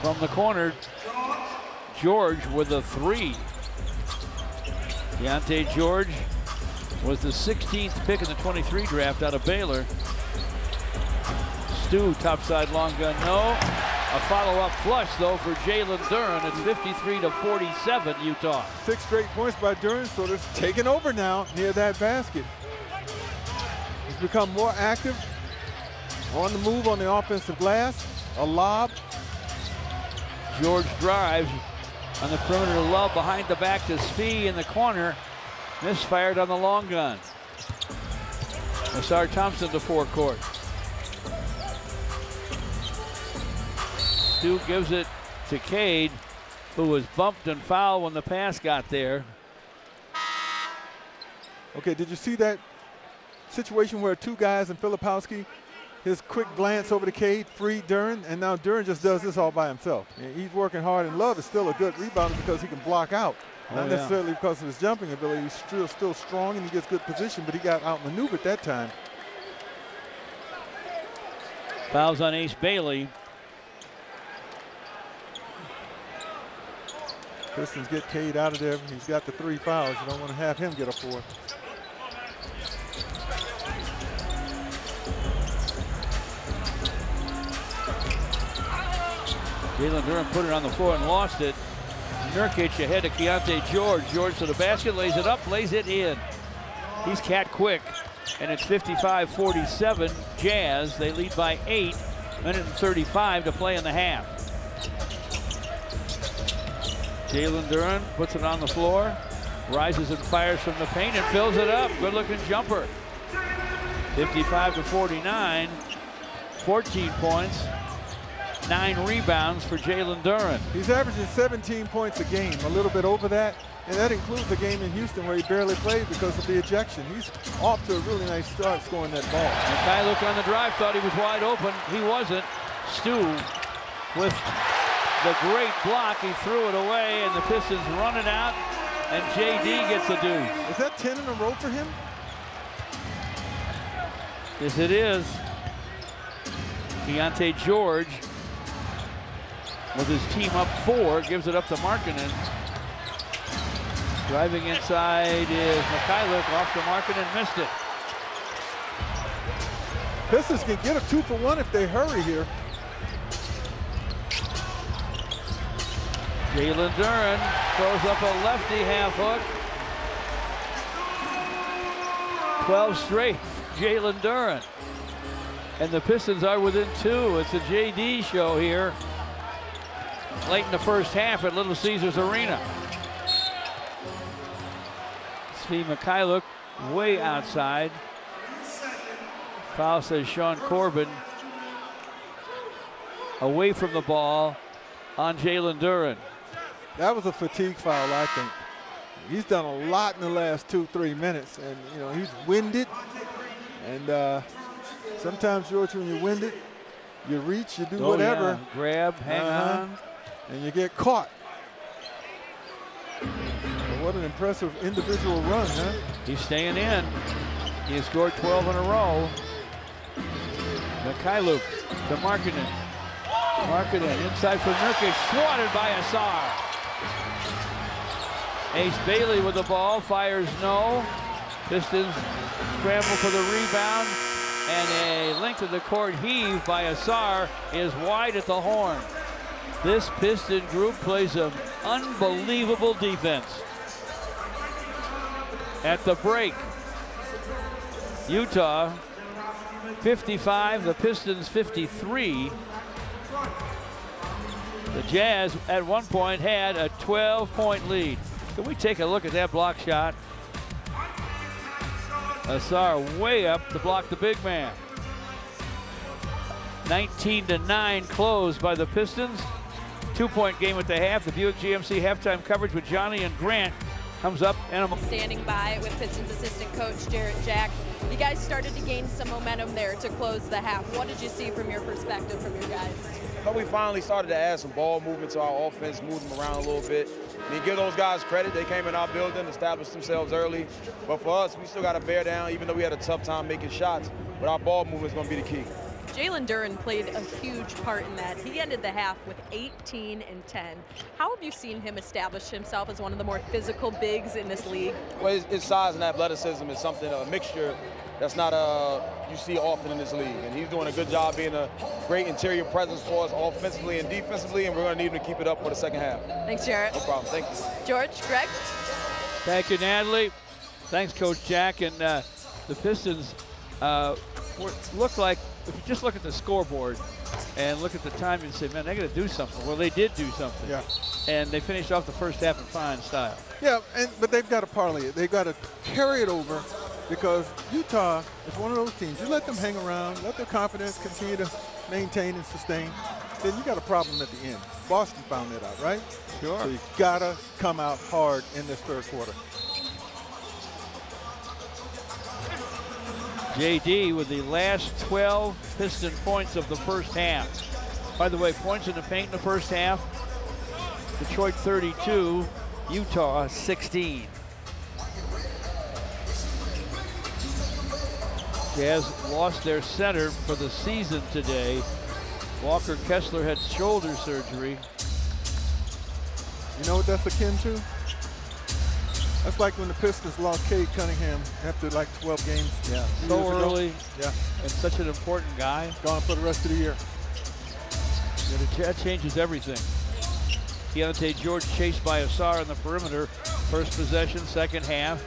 From the corner, George with a 3. Keontae George was the 16th pick in the 23 draft out of Baylor. Stu, topside long gun, no. A follow-up flush, though, for Jalen Duren. It's 53-47, Utah. 6 straight points by Duren, so they're taking over now near that basket. He's become more active on the move on the offensive glass. A lob. George drives on the perimeter. Love behind the back to Svi in the corner. Misfired on the long gun. Asar Thompson to forecourt. Stu gives it to Cade, who was bumped and fouled when the pass got there. Okay, did you see that situation where 2 guys and Filipowski, his quick glance over to Cade, freed Duren, and now Duren just does this all by himself. He's working hard, and Love is still a good rebounder because he can block out. Not necessarily because of his jumping ability. He's still strong and he gets good position, but he got outmaneuvered that time. Fouls on Ace Bailey. Pistons get Cade out of there. He's got the 3 fouls. You don't want to have him get a 4th. Jalen Duren put it on the floor and lost it. Nurkic ahead to Keontae George. George to the basket, lays it up, lays it in. He's cat quick, and it's 55-47 Jazz. They lead by 8, minute and 35 to play in the half. Jalen Duren puts it on the floor, rises and fires from the paint and fills it up. Good looking jumper. 55-49, 14 points, 9 rebounds for Jalen Duren. He's averaging 17 points a game, a little bit over that. And that includes the game in Houston where he barely played because of the ejection. He's off to a really nice start scoring that ball. Mikhailuk on the drive thought he was wide open. He wasn't. Stu with the great block. He threw it away, and the Pistons run it out, and JD gets the deuce. Is that 10 in a row for him? Yes, it is. Keontae George, with his team up 4, gives it up to Markkanen. Driving inside is Mikhailuk, off to Markkanen, missed it. Pistons can get a 2-for-1 if they hurry here. Jalen Duren throws up a lefty half hook. 12 straight, Jalen Duren. And the Pistons are within 2. It's a JD show here late in the first half at Little Caesars Arena. Svi Mikhailuk way outside. Foul, says Sean Corbin. Away from the ball on Jalen Duren. That was a fatigue foul, I think. He's done a lot in the last 2-3 minutes, and you know he's winded. And sometimes, George, when you're winded, you reach, you do whatever. Yeah. Grab, hang on. And you get caught. Well, what an impressive individual run, huh? He's staying in. He has scored 12 in a row. Mikhailuk to Markkanen. Markkanen inside for Nurkic, swatted by Asar. Ace Bailey with the ball, fires no. Pistons scramble for the rebound, and a length of the court heave by Asar is wide at the horn. This Piston group plays an unbelievable defense. At the break, Utah 55, the Pistons 53. The Jazz at one point had a 12-point lead. Can we take a look at that block shot? Asar way up to block the big man. 19-9 close by the Pistons. 2-point game at the half. The Buick GMC halftime coverage with Johnny and Grant comes up. And standing by with Pistons assistant coach Jarrett Jack. You guys started to gain some momentum there to close the half. What did you see from your perspective from your guys? But we finally started to add some ball movement to our offense, move them around a little bit. I mean, give those guys credit. They came in our building, established themselves early. But for us, we still got to bear down, even though we had a tough time making shots. But our ball movement is going to be the key. Jalen Duren played a huge part in that. He ended the half with 18 and 10. How have you seen him establish himself as one of the more physical bigs in this league? Well, his size and athleticism is something, a mixture that's not you see often in this league. And he's doing a good job being a great interior presence for us offensively and defensively, and we're going to need him to keep it up for the second half. Thanks, Jarrett. No problem. Thank you. George, Greg? thank you, Natalie. Thanks, Coach Jack. And the Pistons look like, if you just look at the scoreboard and look at the time, you'd say, man, they're going to do something. Well, they did do something. Yeah. And they finished off the first half in fine style. Yeah, but they've got to parlay it. They've got to carry it over because Utah is one of those teams. You let them hang around, let their confidence continue to maintain and sustain, then you got a problem at the end. Boston found that out, right? Sure. So you got to come out hard in this third quarter. JD with the last 12 Piston points of the first half. By the way, points in the paint in the first half, Detroit 32, Utah 16. Jazz lost their center for the season today. Walker Kessler had shoulder surgery. You know what that's akin to? That's like when the Pistons lost Cade Cunningham after like 12 games. Yeah, so early. Yeah, and such an important guy. Gone for the rest of the year. Yeah, that changes everything. Keontae George chased by Asar on the perimeter. First possession, second half.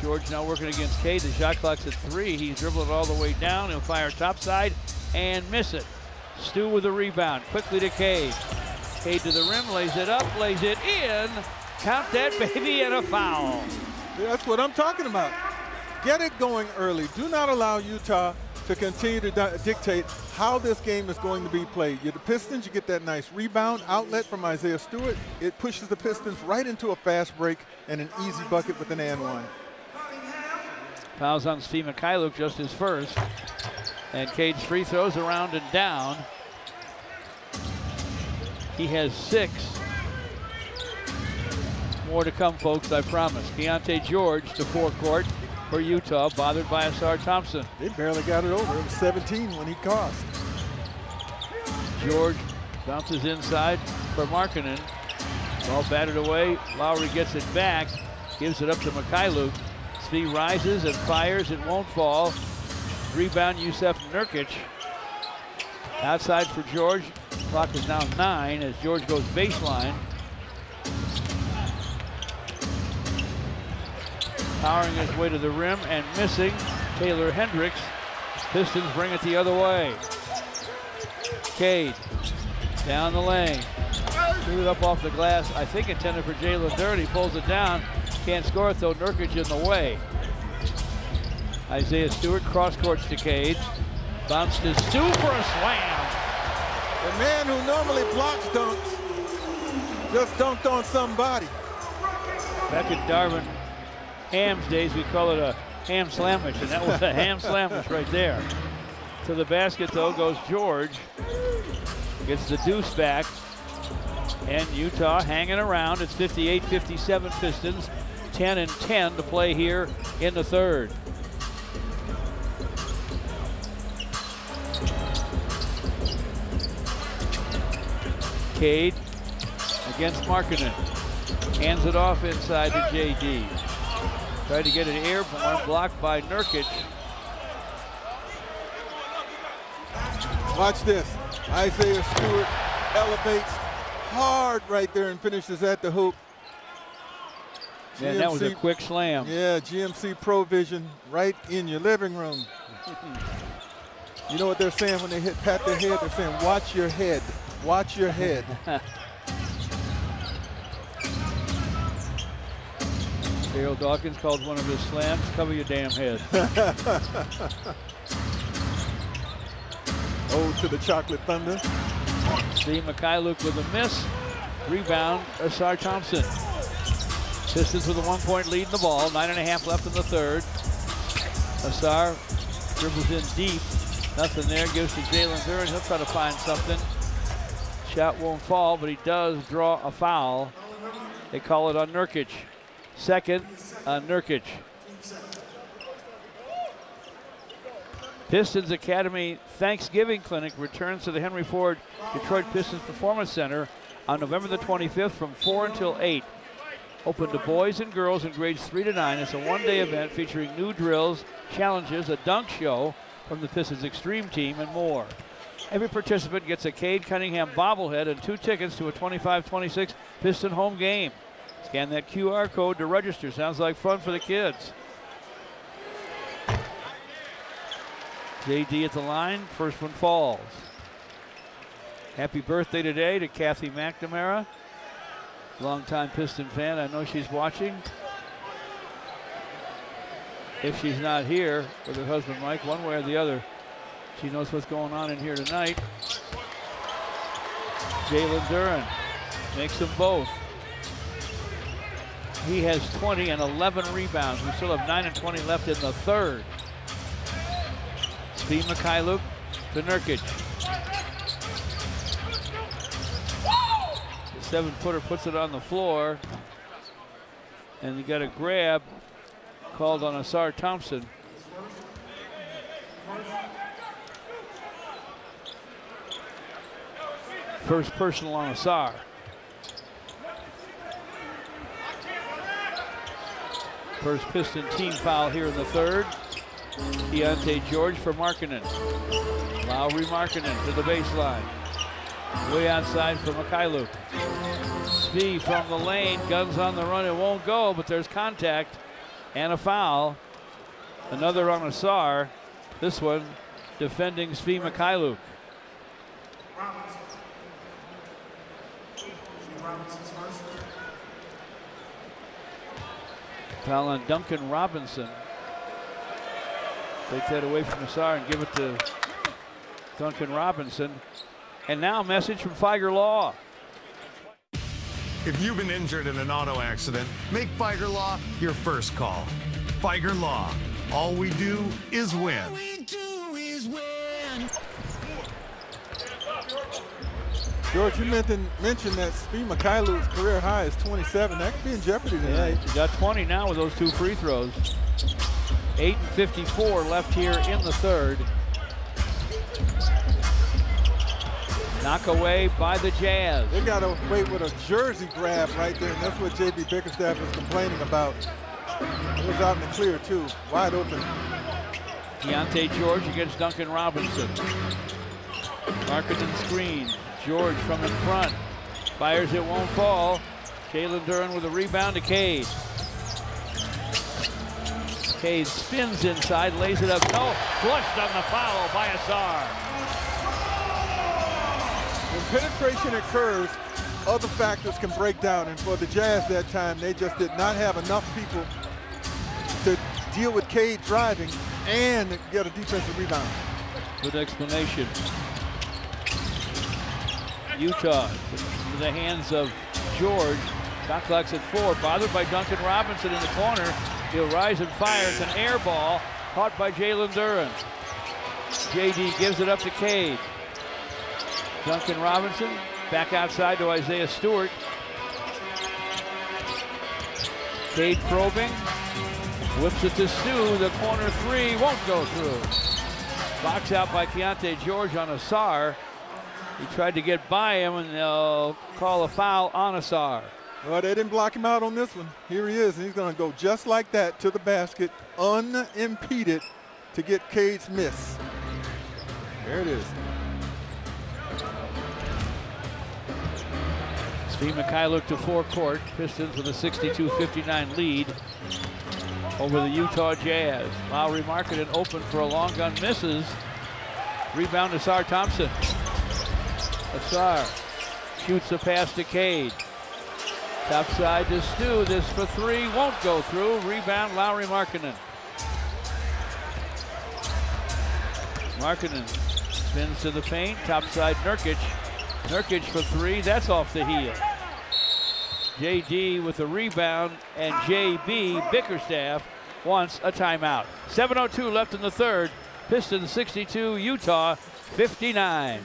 George now working against Cade. The shot clock's at 3. He's dribbling it all the way down. He'll fire topside and miss it. Stu with a rebound. Quickly to Cade. Cade to the rim, lays it up, lays it in. Count that baby, and a foul. Yeah, that's what I'm talking about. Get it going early. Do not allow Utah to continue to dictate how this game is going to be played. You're the Pistons, you get that nice rebound outlet from Isaiah Stewart. It pushes the Pistons right into a fast break and an easy bucket with an and one. Fouls on Steve Mikhailuk, just his first. And Cade's free throws around and down. He has 6. More to come, folks, I promise. Keontae George to forecourt for Utah, bothered by Asar Thompson. They barely got it over. It was 17 when he crossed. George bounces inside for Markkanen. Ball batted away. Lowry gets it back, gives it up to Mikhailuk. Svi rises and fires. It won't fall. Rebound, Jusuf Nurkic. Outside for George. Clock is now 9 as George goes baseline. Powering his way to the rim and missing. Taylor Hendricks. Pistons bring it the other way. Cade down the lane. Threw it up off the glass. I think intended for Jalen Duren. He pulls it down. Can't score it though. Nurkic in the way. Isaiah Stewart cross courts to Cade. Bounce to Stu for a slam. The man who normally blocks dunks just dunked on somebody. Back in Darvin Ham's days, we call it a ham sandwich, and that was a ham sandwich right there. To the basket, though, goes George. Gets the deuce back. And Utah hanging around. It's 58-57 Pistons. 10-10 to play here in the third. Cade against Markkanen. Hands it off inside to JD. Tried to get it airborne, blocked by Nurkic. Watch this. Isaiah Stewart elevates hard right there and finishes at the hoop. Yeah, that was a quick slam. Yeah, GMC Pro Vision right in your living room. You know what they're saying when they pat their head? They're saying, watch your head. Watch your head. Daryl Dawkins called one of his slams, cover your damn head. Ode to the Chocolate Thunder. Steve Mikhailuk with a miss. Rebound, Asar Thompson. Pistons with a 1-point lead in the ball. 9.5 left in the third. Asar dribbles in deep. Nothing there, gives to Jalen Duren. He'll try to find something. Shot won't fall, but he does draw a foul. They call it on Nurkic. Second on Nurkic. Pistons Academy Thanksgiving Clinic returns to the Henry Ford Detroit Pistons Performance Center on November the 25th from 4 until 8. Open to boys and girls in grades 3 to 9. It's a one-day event featuring new drills, challenges, a dunk show from the Pistons Extreme Team, and more. Every participant gets a Cade Cunningham bobblehead and 2 tickets to a 25-26 Piston home game. Scan that QR code to register. Sounds like fun for the kids. JD at the line. First one falls. Happy birthday today to Kathy McNamara. Longtime Piston fan. I know she's watching. If she's not here with her husband Mike, one way or the other, she knows what's going on in here tonight. Jalen Duren makes them both. He has 20 and 11 rebounds. We still have 9 and 20 left in the third. Steve Mikhailuk to Nurkic. The 7-footer puts it on the floor. And you got a grab called on Asar Thompson. First personal on Asar. First Piston team foul here in the third. Keontae George for Markkanen. Lowry Markkanen to the baseline. Way outside for Mikhailuk. Svi from the lane, guns on the run, it won't go, but there's contact and a foul. Another on Asar. This one defending Svi Mikhailuk. Foul on Duncan Robinson. Take that away from Asar and give it to Duncan Robinson. And now a message from Figer Law. If you've been injured in an auto accident, make Figer Law your first call. Figer Law. All we do is win. All we do is win. George, you mentioned that Steve Mikhailov's career high is 27. That could be in jeopardy tonight. Yeah, he got 20 now with those 2 free throws. 8:54 left here in the third. Knock away by the Jazz. They got away with a jersey grab right there, and that's what J.B. Bickerstaff is complaining about. It was out in the clear, too. Wide open. Keontae George against Duncan Robinson. Marketing screen. George from in front. Fires, it won't fall. Jalen Duren with a rebound to Cade. Cade spins inside, lays it up. No, flushed on the foul by Asar. When penetration occurs, other factors can break down, and for the Jazz that time, they just did not have enough people to deal with Cade driving and get a defensive rebound. Good explanation. Utah into the hands of George. Shot clock's at 4, bothered by Duncan Robinson in the corner. He'll rise and fires an air ball, caught by Jalen Duren. JD gives it up to Cade. Duncan Robinson back outside to Isaiah Stewart. Cade probing, whips it to Stu. The corner 3 won't go through. Box out by Keontae George on Asar. He tried to get by him, and they'll call a foul on Asar. Well, they didn't block him out on this one. Here he is, and he's going to go just like that to the basket, unimpeded, to get Cade's miss. There it is. Steve Mikhailuk to forecourt. Pistons with a 62-59 lead over the Utah Jazz. Lowry Markkanen open for a long gun, misses. Rebound to Asar Thompson. Asar shoots a pass to Cade. Top side to Stu. This for 3 won't go through. Rebound Lowry Markkanen. Markkanen spins to the paint. Top side Nurkic. Nurkic for 3. That's off the heel. JD with a rebound, and JB Bickerstaff wants a timeout. 7:02 left in the third. Pistons 62, Utah 59.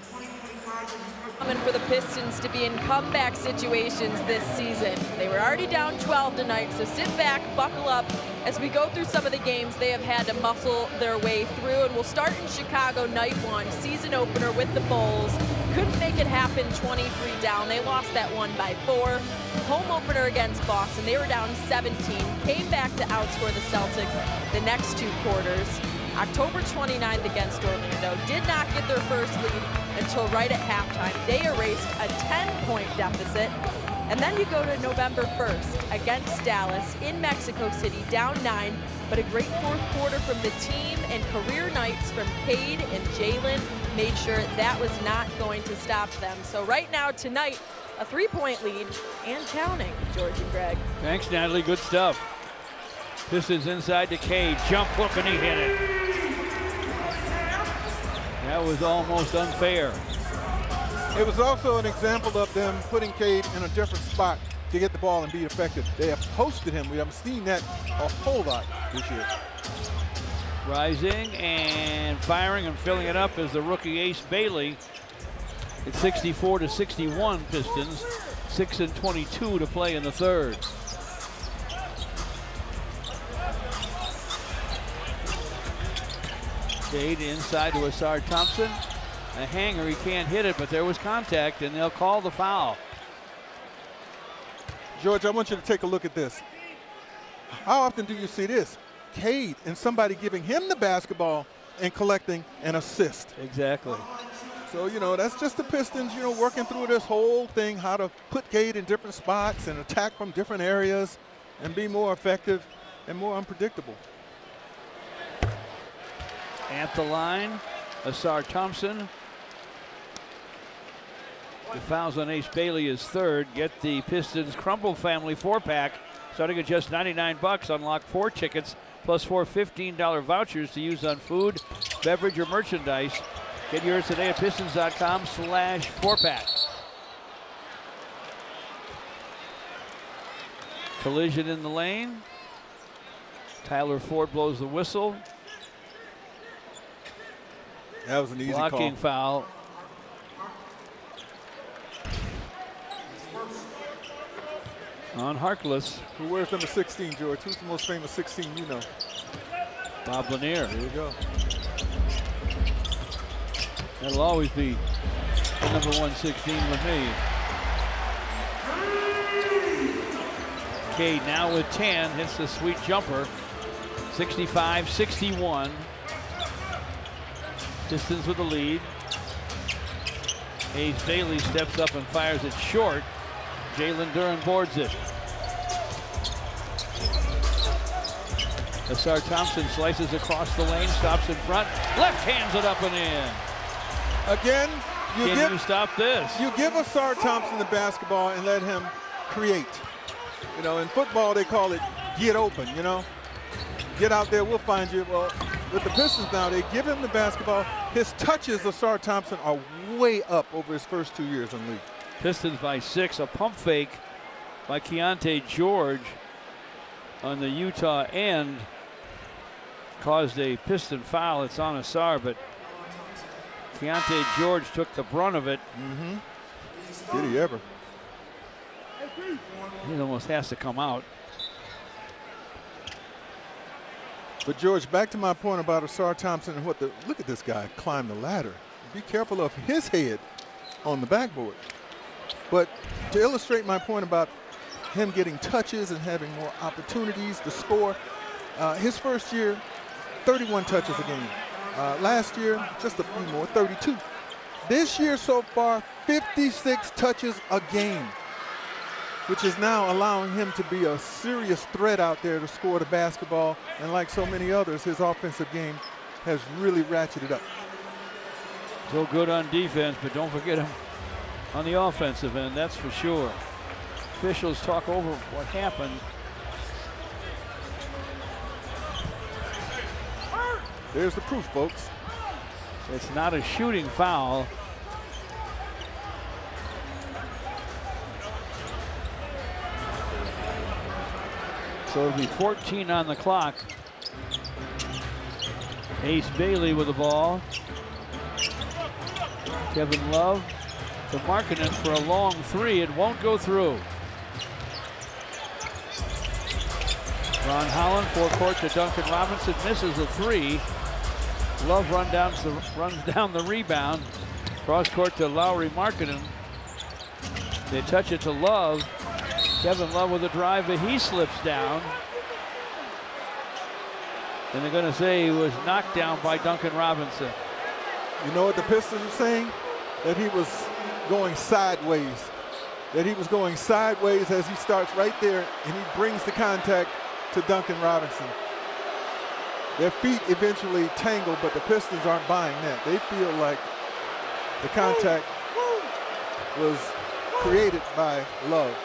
For the Pistons to be in comeback situations this season. They were already down 12 tonight, so sit back, buckle up. As we go through some of the games they have had to muscle their way through, and we'll start in Chicago night 1, season opener with the Bulls. Couldn't make it happen, 23 down. They lost that one by 4. Home opener against Boston, they were down 17, came back to outscore the Celtics the next 2 quarters. October 29th against Orlando, did not get their first lead until right at halftime. They erased a 10-point deficit. And then you go to November 1st against Dallas in Mexico City, down 9, but a great fourth quarter from the team and career nights from Cade and Jalen made sure that was not going to stop them. So right now, tonight, a 3-point lead and counting, George and Greg. Thanks, Natalie, good stuff. Pistons inside to Cade, jump hook, and he hit it. That was almost unfair. It was also an example of them putting Cade in a different spot to get the ball and be effective. They have posted him. We haven't seen that a whole lot this year. Rising and firing and filling it up is the rookie Ace Bailey. It's 64-61 Pistons, 6:22 to play in the third. Cade inside to Asar Thompson. A hanger, he can't hit it, but there was contact, and they'll call the foul. George, I want you to take a look at this. How often do you see this? Cade and somebody giving him the basketball and collecting an assist. Exactly. So, you know, that's just the Pistons, you know, working through this whole thing, how to put Cade in different spots and attack from different areas and be more effective and more unpredictable. At the line, Asar Thompson. The fouls on Ace Bailey is third. Get the Pistons Crumble Family 4-pack starting at just $99. Unlock 4 tickets plus 4 $15 vouchers to use on food, beverage, or merchandise. Get yours today at pistons.com/4-pack. Collision in the lane. Tyler Ford blows the whistle. That was an easy blocking call. Foul. On Harkless. Who wears number 16, George? Who's the most famous 16 you know? Bob Lanier. There you go. That'll always be the number 116 with me. Cade now with 10, hits the sweet jumper. 65-61. Pistons with the lead. Hayes Bailey steps up and fires it short. Jalen Duren boards it. Asar Thompson slices across the lane, stops in front, left hands it up and in. Again, Can you stop this? You give Asar Thompson the basketball and let him create. You know, in football they call it get open, you know. Get out there, we'll find you. Well, with the Pistons now, they give him the basketball. His touches, Asar Thompson, are way up over his first 2 years in the league. Pistons by 6, a pump fake by Keontae George on the Utah end caused a Piston foul. It's on Asar, but Keontae George took the brunt of it. Did he ever? He almost has to come out. But George, back to my point about Asar Thompson and look at this guy climb the ladder. Be careful of his head on the backboard. But to illustrate my point about him getting touches and having more opportunities to score, his first year, 31 touches a game. Last year, just a few more, 32. This year so far, 56 touches a game, which is now allowing him to be a serious threat out there to score the basketball. And like so many others, his offensive game has really ratcheted up. So good on defense, but don't forget him on the offensive end, that's for sure. Officials talk over what happened. There's the proof, folks. It's not a shooting foul. So it'll be 14 on the clock. Ace Bailey with the ball. Kevin Love to Markkanen for a long three. It won't go through. Ron Holland forecourt to Duncan Robinson, misses a three. Love runs down the rebound. Cross court to Lauri Markkanen. They touch it to Love. Kevin Love with a drive, but he slips down. And they're going to say he was knocked down by Duncan Robinson. You know what the Pistons are saying? That he was going sideways. That he was going sideways as he starts right there and he brings the contact to Duncan Robinson. Their feet eventually tangle, but the Pistons aren't buying that. They feel like the contact was created by Love.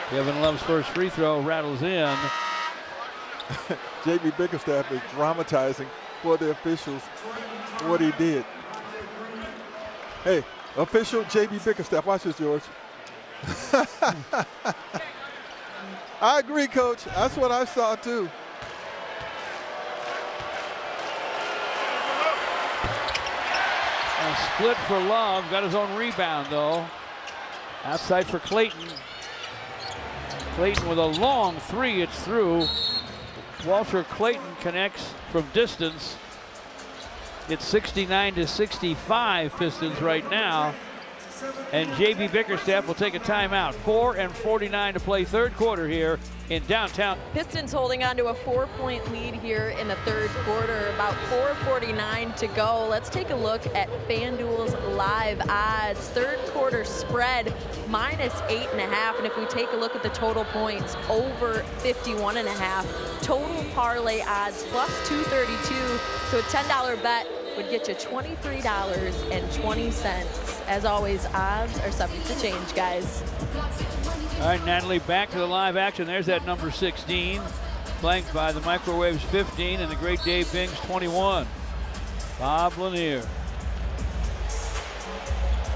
Kevin Love's first free throw rattles in. J.B. Bickerstaff is dramatizing for the officials what he did. Hey, official J.B. Bickerstaff, watch this, George. I agree, Coach. That's what I saw, too. And split for Love. Got his own rebound, though. Outside for Clayton. Clayton with a long three. It's through. Walter Clayton connects from distance. It's 69-65 Pistons right now. And J.B. Bickerstaff will take a timeout. 4:49 to play, third quarter here in downtown. Pistons holding on to a 4-point lead here in the third quarter. About 4:49 to go. Let's take a look at FanDuel's live odds. Third quarter spread -8.5. And if we take a look at the total points, over 51.5. Total parlay odds +232. So a $10 bet would get you $23.20. As always, odds are subject to change, guys. All right, Natalie, back to the live action. There's that number 16, flanked by the Microwaves 15 and the great Dave Bings 21. Bob Lanier.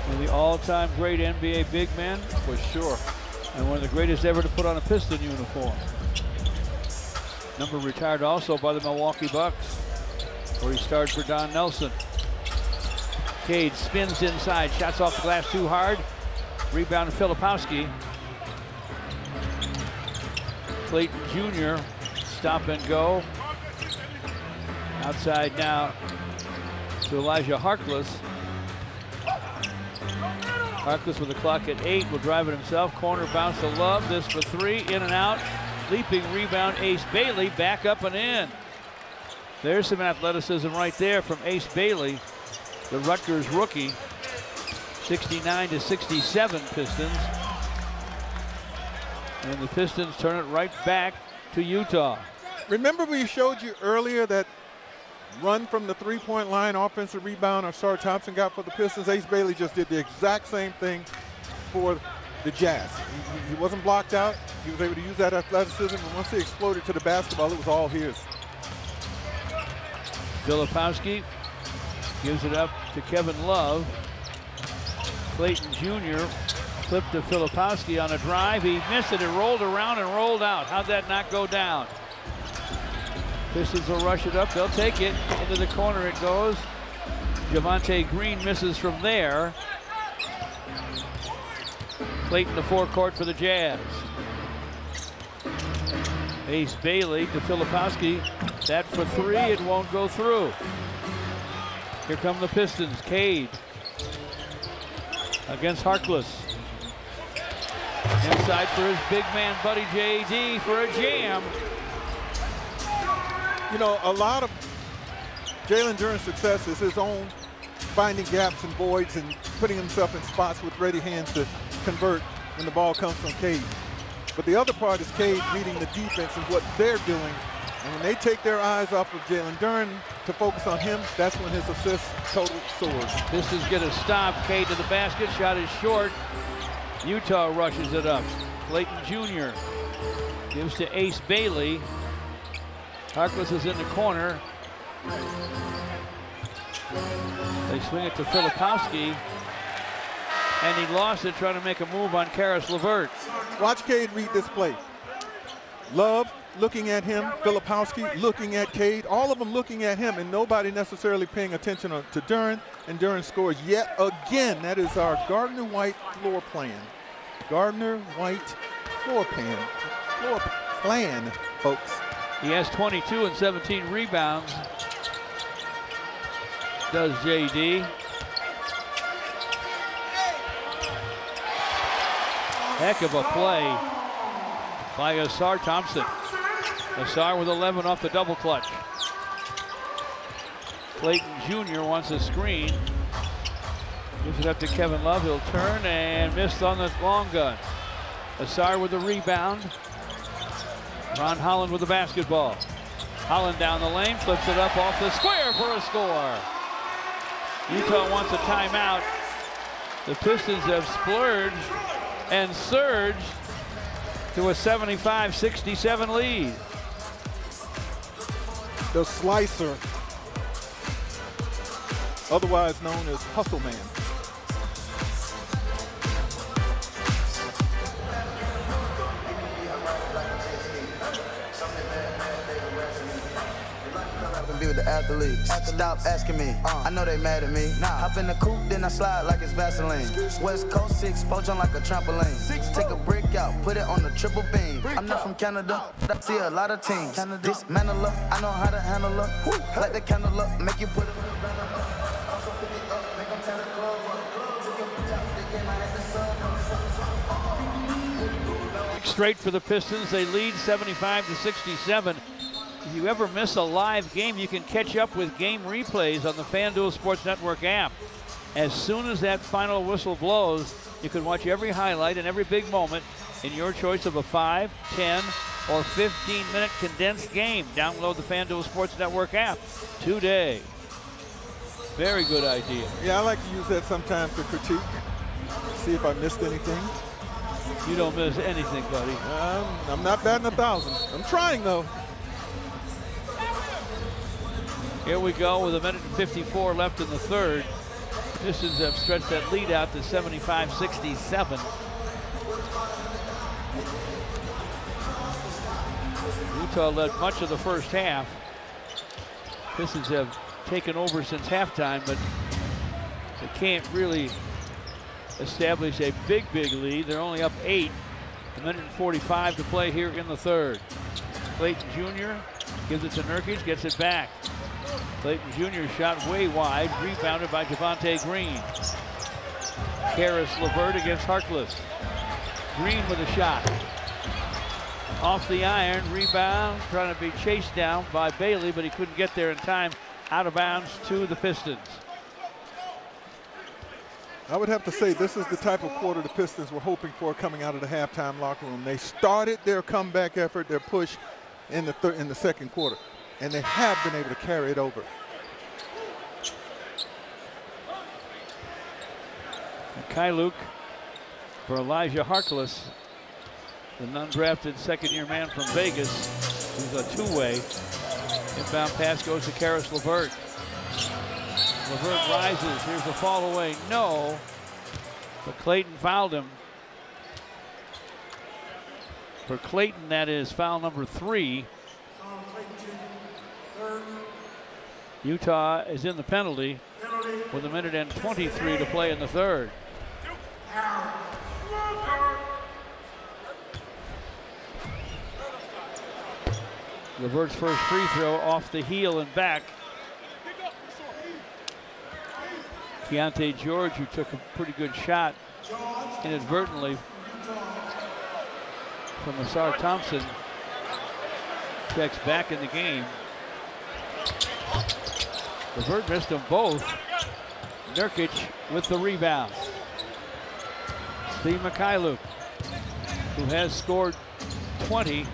One of the all-time great NBA big men. For sure. And one of the greatest ever to put on a Piston uniform. Number retired also by the Milwaukee Bucks, where he starred for Don Nelson. Cade spins inside, shots off the glass too hard. Rebound to Filipowski. Clayton Jr. stop and go. Outside now to Elijah Harkless. Harkless with the clock at 8 will drive it himself. Corner bounce to Love. This for 3, in and out. Leaping rebound, Ace Bailey, back up and in. There's some athleticism right there from Ace Bailey, the Rutgers rookie. 69-67 Pistons. And the Pistons turn it right back to Utah. Remember we showed you earlier that run from the three-point line, offensive rebound Ausar Thompson got for the Pistons? Ace Bailey just did the exact same thing for the Jazz. He wasn't blocked out. He was able to use that athleticism, and once he exploded to the basketball, it was all his. Filipowski gives it up to Kevin Love. Clayton Jr. flipped to Filipowski on a drive. He missed it. It rolled around and rolled out. How'd that not go down? Pistons will rush it up. They'll take it. Into the corner it goes. Javonte Green misses from there. Clayton to forecourt for the Jazz. Ace Bailey to Filipowski. That for 3. It won't go through. Here come the Pistons. Cade against Harkless. Inside for his big man buddy JD for a jam. You know, a lot of Jalen Duren's success is his own finding gaps and voids and putting himself in spots with ready hands to convert when the ball comes from Cade. But the other part is Cade reading the defense and what they're doing. And when they take their eyes off of Jalen Duren to focus on him, that's when his assist total soars. Pistons get a stop. Cade to the basket. Shot is short. Utah rushes it up. Clayton Jr. gives to Ace Bailey. Harkless is in the corner. They swing it to Filipowski. And he lost it trying to make a move on Karis LeVert. Watch Cade read this play. Love looking at him, Filipowski looking at Cade, all of them looking at him, and nobody necessarily paying attention to Duren, and Duren scores yet again. That is our Gardner White floor plan. Gardner White floor plan, folks. He has 22 and 17 rebounds. Does JD. Heck of a play by Ausar Thompson. Ausar with 11 off the double clutch. Clayton Jr. wants a screen. Gives it up to Kevin Love. He'll turn and missed on the long gun. Ausar with the rebound. Ron Holland with the basketball. Holland down the lane, flips it up off the square for a score. Utah wants a timeout. The Pistons have splurged and surged to a 75-67 lead. The slicer, otherwise known as Hustle Man. Be with the athletes. Stop asking me. I know they mad at me. Hop in the coupe, then I slide like it's Vaseline. West Coast 6, poach on like a trampoline. Take a brick out, put it on the triple beam. I'm not from Canada, I see a lot of teams. Dismantle her, I know how to handle her. Light the candle up, make you put it. Straight for the Pistons, they lead 75-67. If you ever miss a live game, you can catch up with game replays on the FanDuel Sports Network app. As soon as that final whistle blows, you can watch every highlight and every big moment in your choice of a 5, 10, or 15-minute condensed game. Download the FanDuel Sports Network app today. Very good idea. Yeah, I like to use that sometimes to critique, see if I missed anything. You don't miss anything, buddy. I'm not batting 1,000. I'm trying, though. Here we go with 1:54 left in the third. Pistons have stretched that lead out to 75-67. Utah led much of the first half. Pistons have taken over since halftime, but they can't really establish a big lead. They're only up 8. 1:45 to play here in the third. Clayton Jr. gives it to Nurkic, gets it back. Clayton Jr. shot way wide, rebounded by Javonte Green. Karis LeVert against Harkless. Green with a shot. Off the iron, rebound, trying to be chased down by Bailey, but he couldn't get there in time. Out of bounds to the Pistons. I would have to say this is the type of quarter the Pistons were hoping for coming out of the halftime locker room. They started their comeback effort, their push in the second quarter, and they have been able to carry it over. Kyluk for Elijah Harkless, the undrafted second-year man from Vegas, who's a two-way. Inbound pass goes to Karis LeVert. LeVert rises. Here's a fall away. No, but Clayton fouled him. For Clayton, that is foul number 3. Utah is in the penalty with 1:23 to play in the third. LeVert's first free throw off the heel and back. Keontae George, who took a pretty good shot inadvertently from Asar Thompson, checks back in the game. LeVert missed them both. Nurkic with the rebound. Steve Mikhailuk, who has scored 20,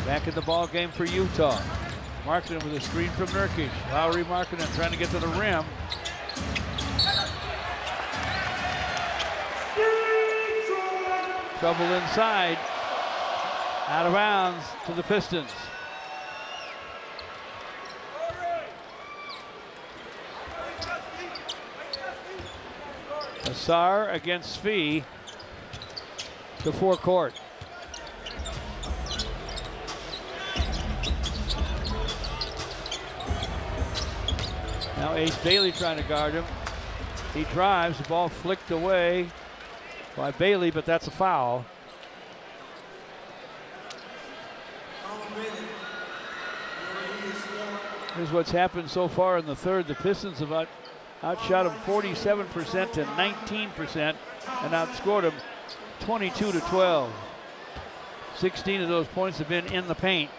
back in the ball game for Utah. Markkanen with a screen from Nurkic. Lauri Markkanen trying to get to the rim. Trouble inside. Out of bounds to the Pistons. Asar against Svi to forecourt. Now Ace Bailey trying to guard him. He drives, the ball flicked away by Bailey, but that's a foul. Here's what's happened so far in the third. The Pistons have outshot them 47% to 19% and outscored them 22-12. 16 of those points have been in the paint.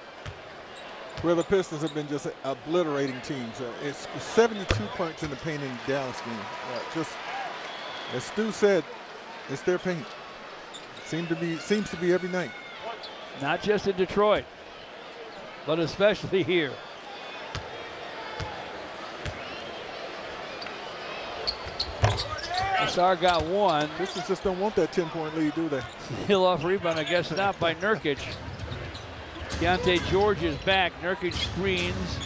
Where the Pistons have been just obliterating teams. It's 72 points in the paint in the Dallas game. Just as Stu said, it's their paint. Seems to be every night. Not just in Detroit, but especially here. Asar got one. Pistons just don't want that 10-point lead, do they? Hill off rebound, I guess not by Nurkic. Keontae George is back. Nurkic screens.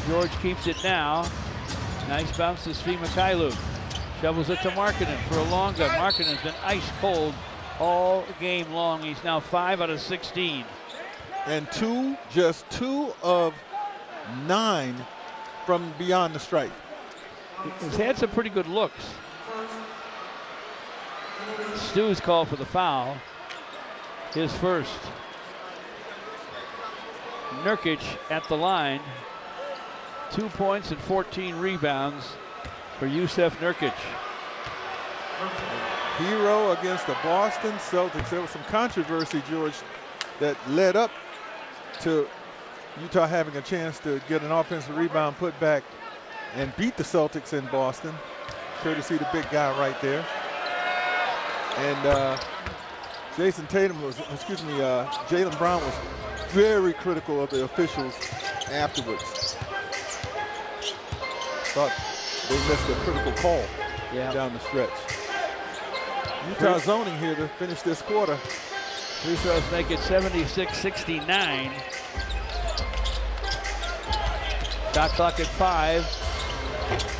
George keeps it now. Nice bounce to Svi Mikhailuk. Shovels it to Markkanen for a long gun. Markkanen's been ice cold all game long. He's now 5 out of 16. And just two of 9 from beyond the stripe. He's had some pretty good looks. Stu's called for the foul. His first. Nurkic at the line. 2 points and 14 rebounds for Jusuf Nurkic. Hero against the Boston Celtics. There was some controversy, George, that led up to Utah having a chance to get an offensive rebound put back and beat the Celtics in Boston. Courtesy the big guy right there. And Jaylen Brown was very critical of the officials afterwards. Thought they missed a critical call down the stretch. Utah zoning here to finish this quarter. Free throws make it 76-69. Shot clock at 5.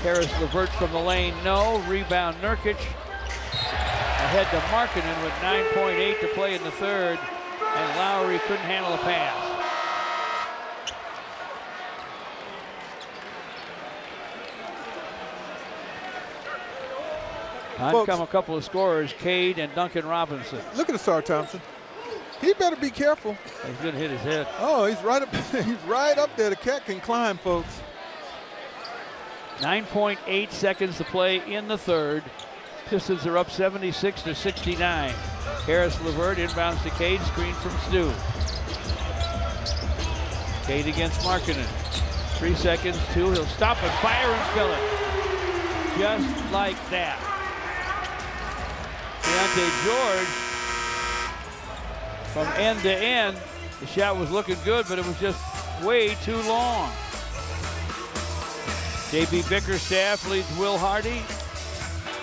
Harris LeVert from the lane, no. Rebound Nurkic. Ahead to Markkanen with 9.8 to play in the third. And Lowry couldn't handle a pass. On come a couple of scorers, Cade and Duncan Robinson. Look at Asar Thompson. He better be careful. He's gonna hit his head. Oh, he's right up. He's right up there. The cat can climb, folks. 9.8 seconds to play in the third. Pistons are up 76-69. Harris LeVert inbounds to Cade, screen from Stu. Cade against Markkanen. 3 seconds, 2. He'll stop and fire and fill it. Just like that. Deontay George, from end to end, the shot was looking good, but it was just way too long. J.B. Bickerstaff leads Will Hardy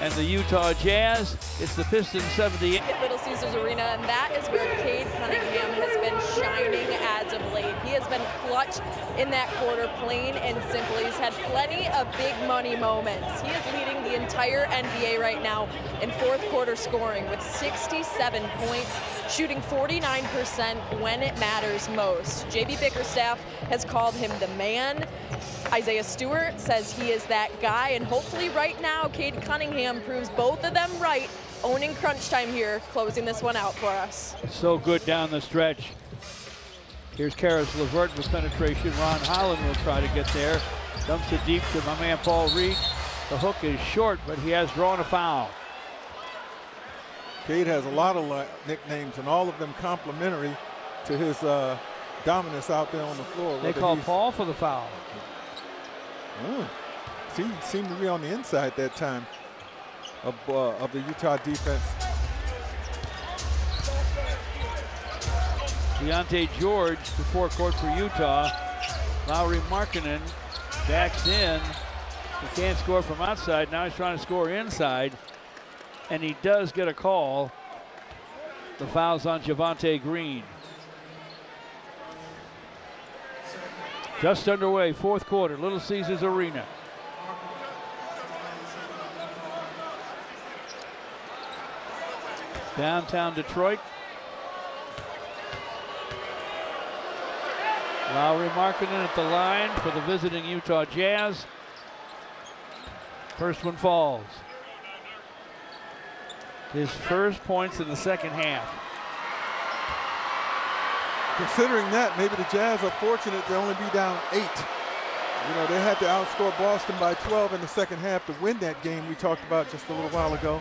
and the Utah Jazz. It's the Pistons 78. At Little Caesars Arena, and that is where Cade Cunningham has been shining as of late. He has been clutch in that quarter, plain and simple. He's had plenty of big money moments. He is leading the entire NBA right now in fourth quarter scoring with 67 points, shooting 49% when it matters most. J.B. Bickerstaff has called him the man. Isaiah Stewart says he is that guy, and hopefully right now Cade Cunningham proves both of them right, owning crunch time here, closing this one out for us. So good down the stretch. Here's Harris LeVert with penetration. Ron Holland will try to get there. Dumps it deep to my man Paul Reed. The hook is short, but he has drawn a foul. Cade has a lot of nicknames, and all of them complimentary to his dominance out there on the floor. They called Paul for the foul. He seemed to be on the inside that time of the Utah defense. Deontay George to forecourt for Utah. Lowry Markkanen backs in. He can't score from outside. Now he's trying to score inside. And he does get a call. The foul's on Javonte Green. Just underway, fourth quarter, Little Caesars Arena. Downtown Detroit. Lowry Markkanen at the line for the visiting Utah Jazz. First one falls. His first points in the second half. Considering that, maybe the Jazz are fortunate to only be down 8. You know, they had to outscore Boston by 12 in the second half to win that game we talked about just a little while ago.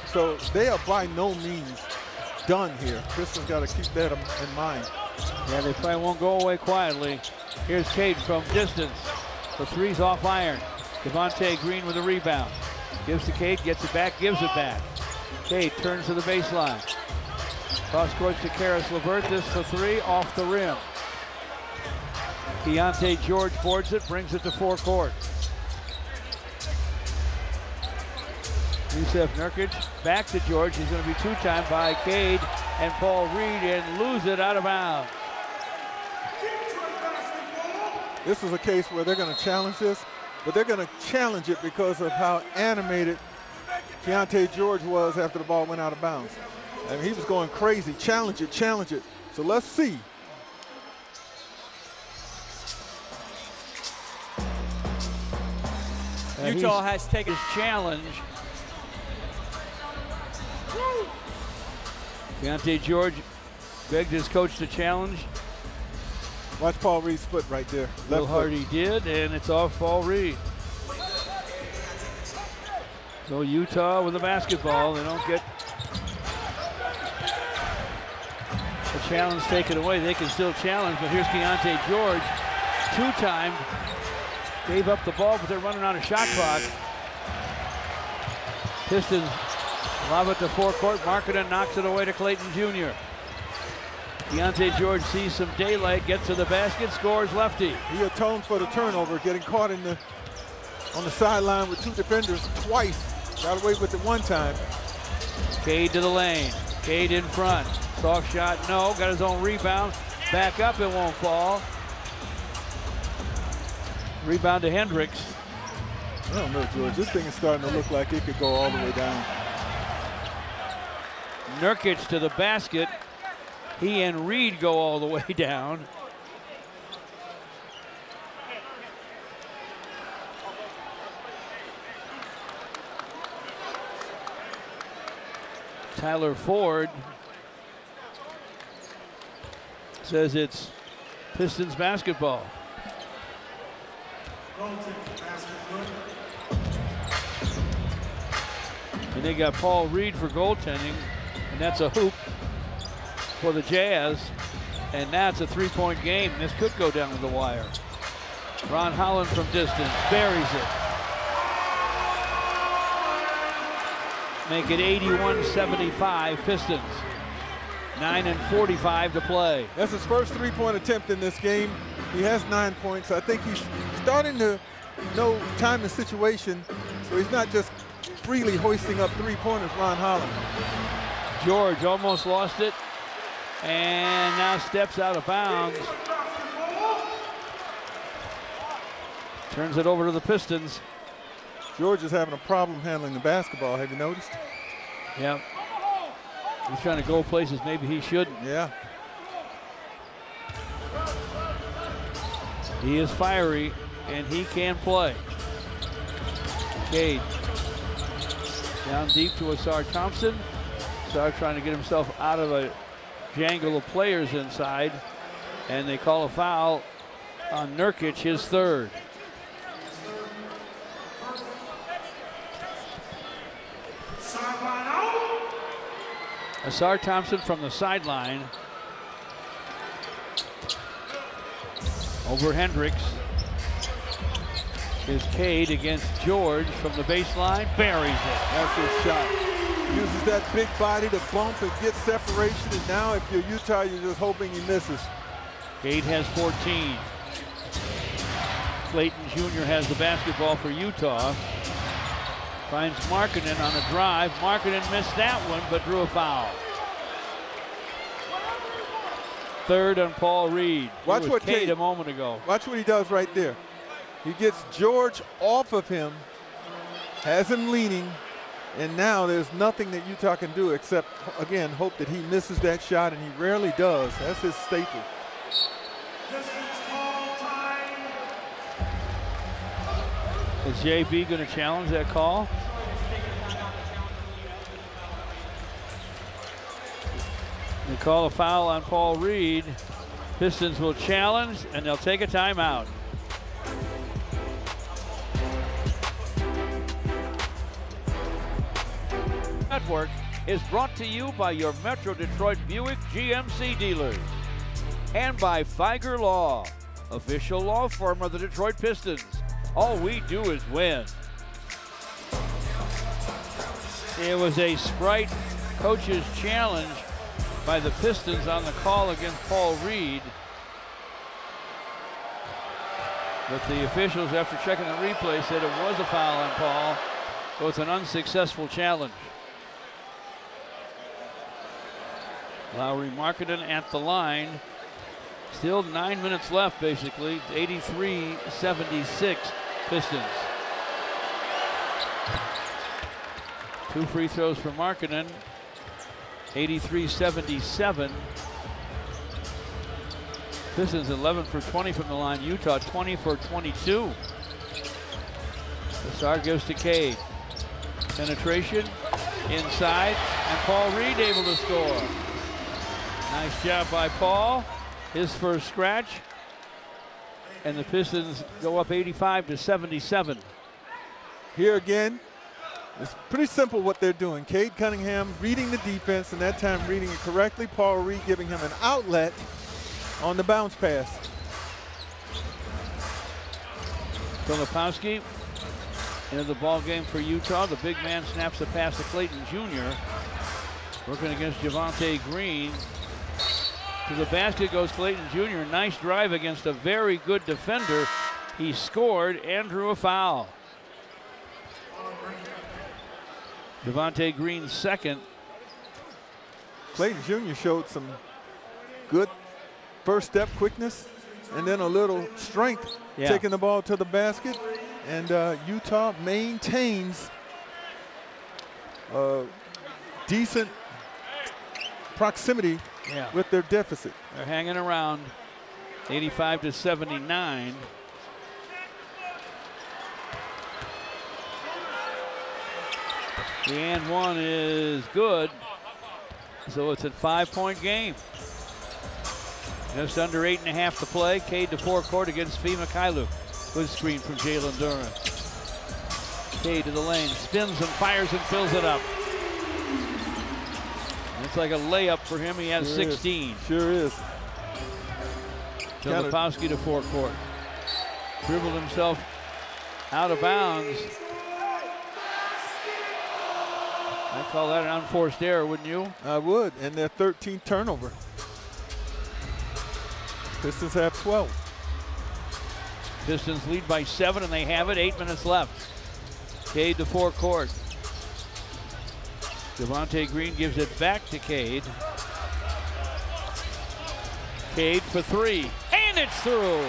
So they are by no means done here. Pistons got to keep that in mind. Yeah, they probably won't go away quietly. Here's Cade from distance. The three's off iron. Javonte Green with a rebound. Gives to Cade, gets it back, gives it back. Cade turns to the baseline. Cross court to Harris LeVert. This for 3 off the rim. Deontay George boards it, brings it to forecourt. Jusuf Nurkic back to George. He's going to be two-timed by Cade and Paul Reed and lose it out of bounds. This is a case where they're going to challenge this, but they're going to challenge it because of how animated Deontay George was after the ball went out of bounds. I mean, he was going crazy. Challenge it, challenge it. So let's see. Utah has taken his challenge. Deontay George begged his coach to challenge. Watch Paul Reed's foot right there. Will Hardy did, and it's off Paul Reed. So Utah with the basketball, they don't get the challenge taken away. They can still challenge, but here's Deontay George, two-timed, gave up the ball, but they're running out of shot clock. Pistons lob it to forecourt. Markkanen knocks it away to Clayton Jr. Deontay George sees some daylight, gets to the basket, scores lefty. He atoned for the turnover, getting caught on the sideline with two defenders twice. Got away with it one time. Cade to the lane. Cade in front. Soft shot, no. Got his own rebound. Back up, it won't fall. Rebound to Hendricks. I don't know, George. This thing is starting to look like it could go all the way down. Nurkic to the basket. He and Reed go all the way down. Tyler Ford says it's Pistons basketball. And they got Paul Reed for goaltending, and that's a hoop for the Jazz. And that's a three-point game. This could go down to the wire. Ron Holland from distance buries it. Make it 81-75 Pistons. 9:45 to play. That's his first three-point attempt in this game. He has 9 points. I think he's starting to know time and situation, so he's not just freely hoisting up three-pointers, Ron Holland. George almost lost it, and now steps out of bounds. Turns it over to the Pistons. George is having a problem handling the basketball. Have you noticed? Yeah. He's trying to go places maybe he shouldn't. Yeah. He is fiery, and he can play. Cade down deep to Asar Thompson. Asar trying to get himself out of a jangle of players inside, and they call a foul on Nurkic, his third. Asar Thompson from the sideline. Over Hendricks. Is Cade against George from the baseline. Buries it. That's his shot. Uses that big body to bump and get separation. And now if you're Utah, you're just hoping he misses. Cade has 14. Clayton Jr. has the basketball for Utah. Finds Markkanen on a drive. Markkanen missed that one, but drew a foul. Third on Paul Reed. Watch what Cade a moment ago. Watch what he does right there. He gets George off of him, has him leaning, and now there's nothing that Utah can do except, again, hope that he misses that shot, and he rarely does. That's his staple. Is JB going to challenge that call? They call a foul on Paul Reed. Pistons will challenge, and they'll take a timeout. Network is brought to you by your Metro Detroit Buick GMC dealers and by Figer Law, official law firm of the Detroit Pistons. All we do is win. It was a Sprite coach's challenge by the Pistons on the call against Paul Reed. But the officials, after checking the replay, said it was a foul on Paul, so it's an unsuccessful challenge. Lauri Markkanen at the line. Still 9 minutes left, basically. 83-76 Pistons. 2 free throws for Markkanen. 83-77. Pistons 11 for 20 from the line. Utah 20 for 22. Asar goes to Cade. Penetration inside, and Paul Reed able to score. Nice job by Paul. His first scratch. And the Pistons go up 85-77. Here again, it's pretty simple what they're doing. Cade Cunningham reading the defense, and that time reading it correctly. Paul Reed giving him an outlet on the bounce pass. Filipowski into the ball game for Utah. The big man snaps the pass to Clayton Jr. Working against Javonte Green. To the basket goes Clayton Jr. Nice drive against a very good defender. He scored and drew a foul. Javonte Green's second. Clayton Jr. showed some good first step quickness and then a little strength taking the ball to the basket. And Utah maintains decent proximity with their deficit. They're hanging around 85-79. The and one is good. So it's a 5-point game. Just under 8.5 to play. Cade to forecourt against Svi Mikhailuk. Good screen from Jalen Duren. Cade to the lane, spins and fires and fills it up. It's like a layup for him. He has 16. Sure is. Filipowski to forecourt. Dribbled himself out of bounds. I call that an unforced error, wouldn't you? I would, and their 13th turnover. Pistons have 12. Pistons lead by 7, and they have it. 8 minutes left. Cade to forecourt. Javonte Green gives it back to Cade. Cade for 3, and it's through.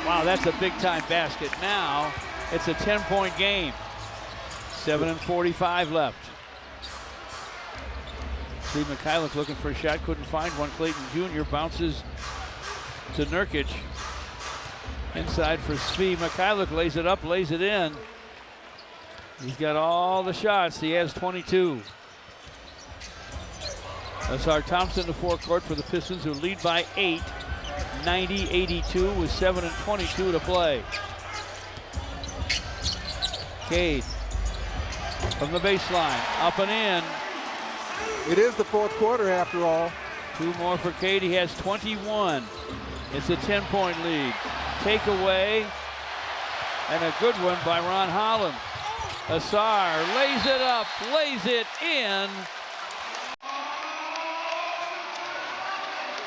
Wow, that's a big-time basket. Now it's a 10-point game. 7:45 left. Svi Mikhailuk looking for a shot, couldn't find one. Clayton Jr. bounces to Nurkic. Inside for Svi Mikhailuk, lays it up, lays it in. He's got all the shots. He has 22. Asar Thompson to forecourt for the Pistons, who lead by 8, 90-82 with 7:22 to play. Cade from the baseline, up and in. It is the fourth quarter after all. 2 more for Cade. He has 21. It's a 10-point lead. Takeaway, and a good one by Ron Holland. Asar lays it up, lays it in.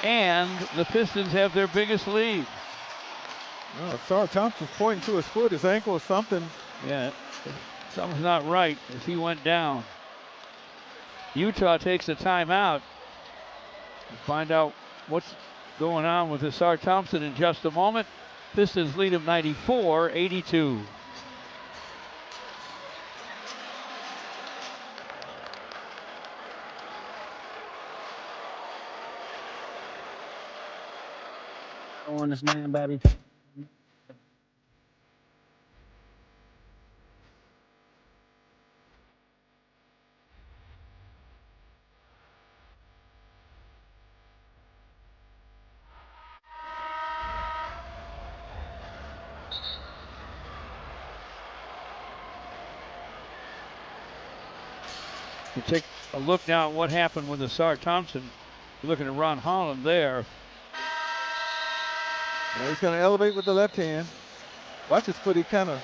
And the Pistons have their biggest lead. Oh, Asar Thompson's pointing to his foot, his ankle or something. Yeah, something's not right as he went down. Utah takes a timeout. We'll find out what's going on with Asar Thompson in just a moment. Pistons lead him 94-82. On this man, baby. You take a look now at what happened with Asar Thompson. You're looking at Ron Holland there. Now he's going to elevate with the left hand. Watch his foot. He kind of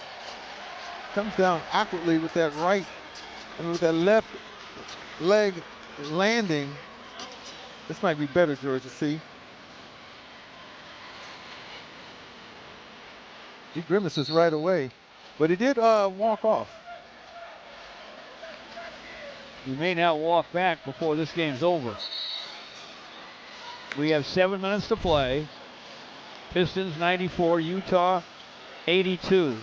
comes down awkwardly with that right and with that left leg landing. This might be better, George, to see. He grimaces right away, but he did walk off. He may not walk back before this game's over. We have 7 minutes to play. Pistons 94, Utah 82.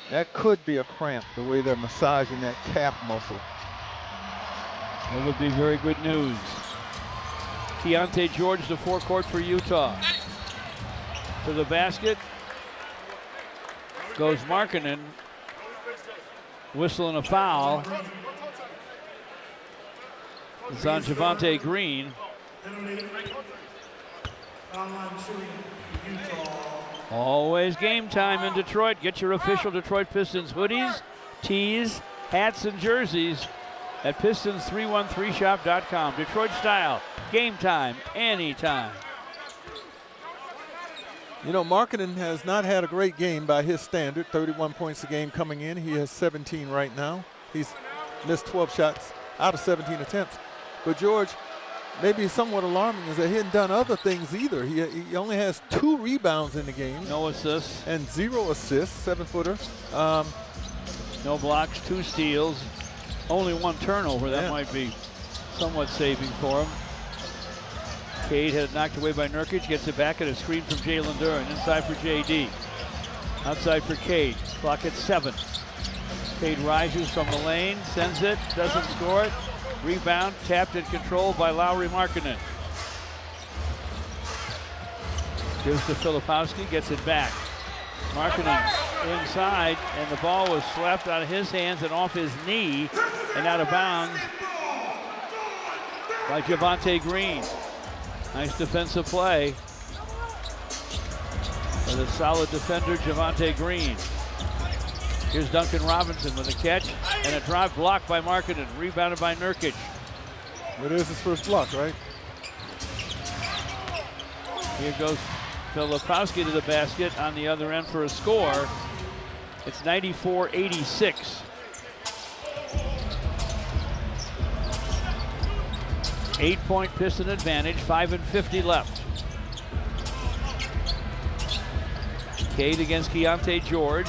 That could be a cramp, the way they're massaging that calf muscle. That would be very good news. Keontae George to forecourt for Utah. To the basket goes Markkanen, whistling a foul. It's on Javonte Green. Always game time in Detroit. Get your official Detroit Pistons hoodies, tees, hats, and jerseys at Pistons313shop.com. Detroit style, game time, anytime. You know, Markkanen has not had a great game by his standard. 31 points a game coming in. He has 17 right now. He's missed 12 shots out of 17 attempts. But George, maybe somewhat alarming is that he hadn't done other things either. He only has 2 rebounds in the game. No assists. And 0 assists, 7-footer. No blocks, 2 steals, only 1 turnover. That might be somewhat saving for him. Cade had it knocked away by Nurkic, gets it back at a screen from Jalen Duren. Inside for JD. Outside for Cade. Clock at 7. Cade rises from the lane, sends it, doesn't score it. Rebound, tapped and controlled by Lauri Markkanen. Gives to Filipowski, gets it back. Markkanen inside, and the ball was slapped out of his hands and off his knee and out of bounds by Javonte Green. Nice defensive play for the solid defender, Javonte Green. Here's Duncan Robinson with a catch and a drive blocked by Markkanen, rebounded by Nurkic. It is his first block, right? Here goes Filipowski to the basket on the other end for a score. It's 94-86. 8-point Piston advantage, 5:50 left. Cade against Keontae George.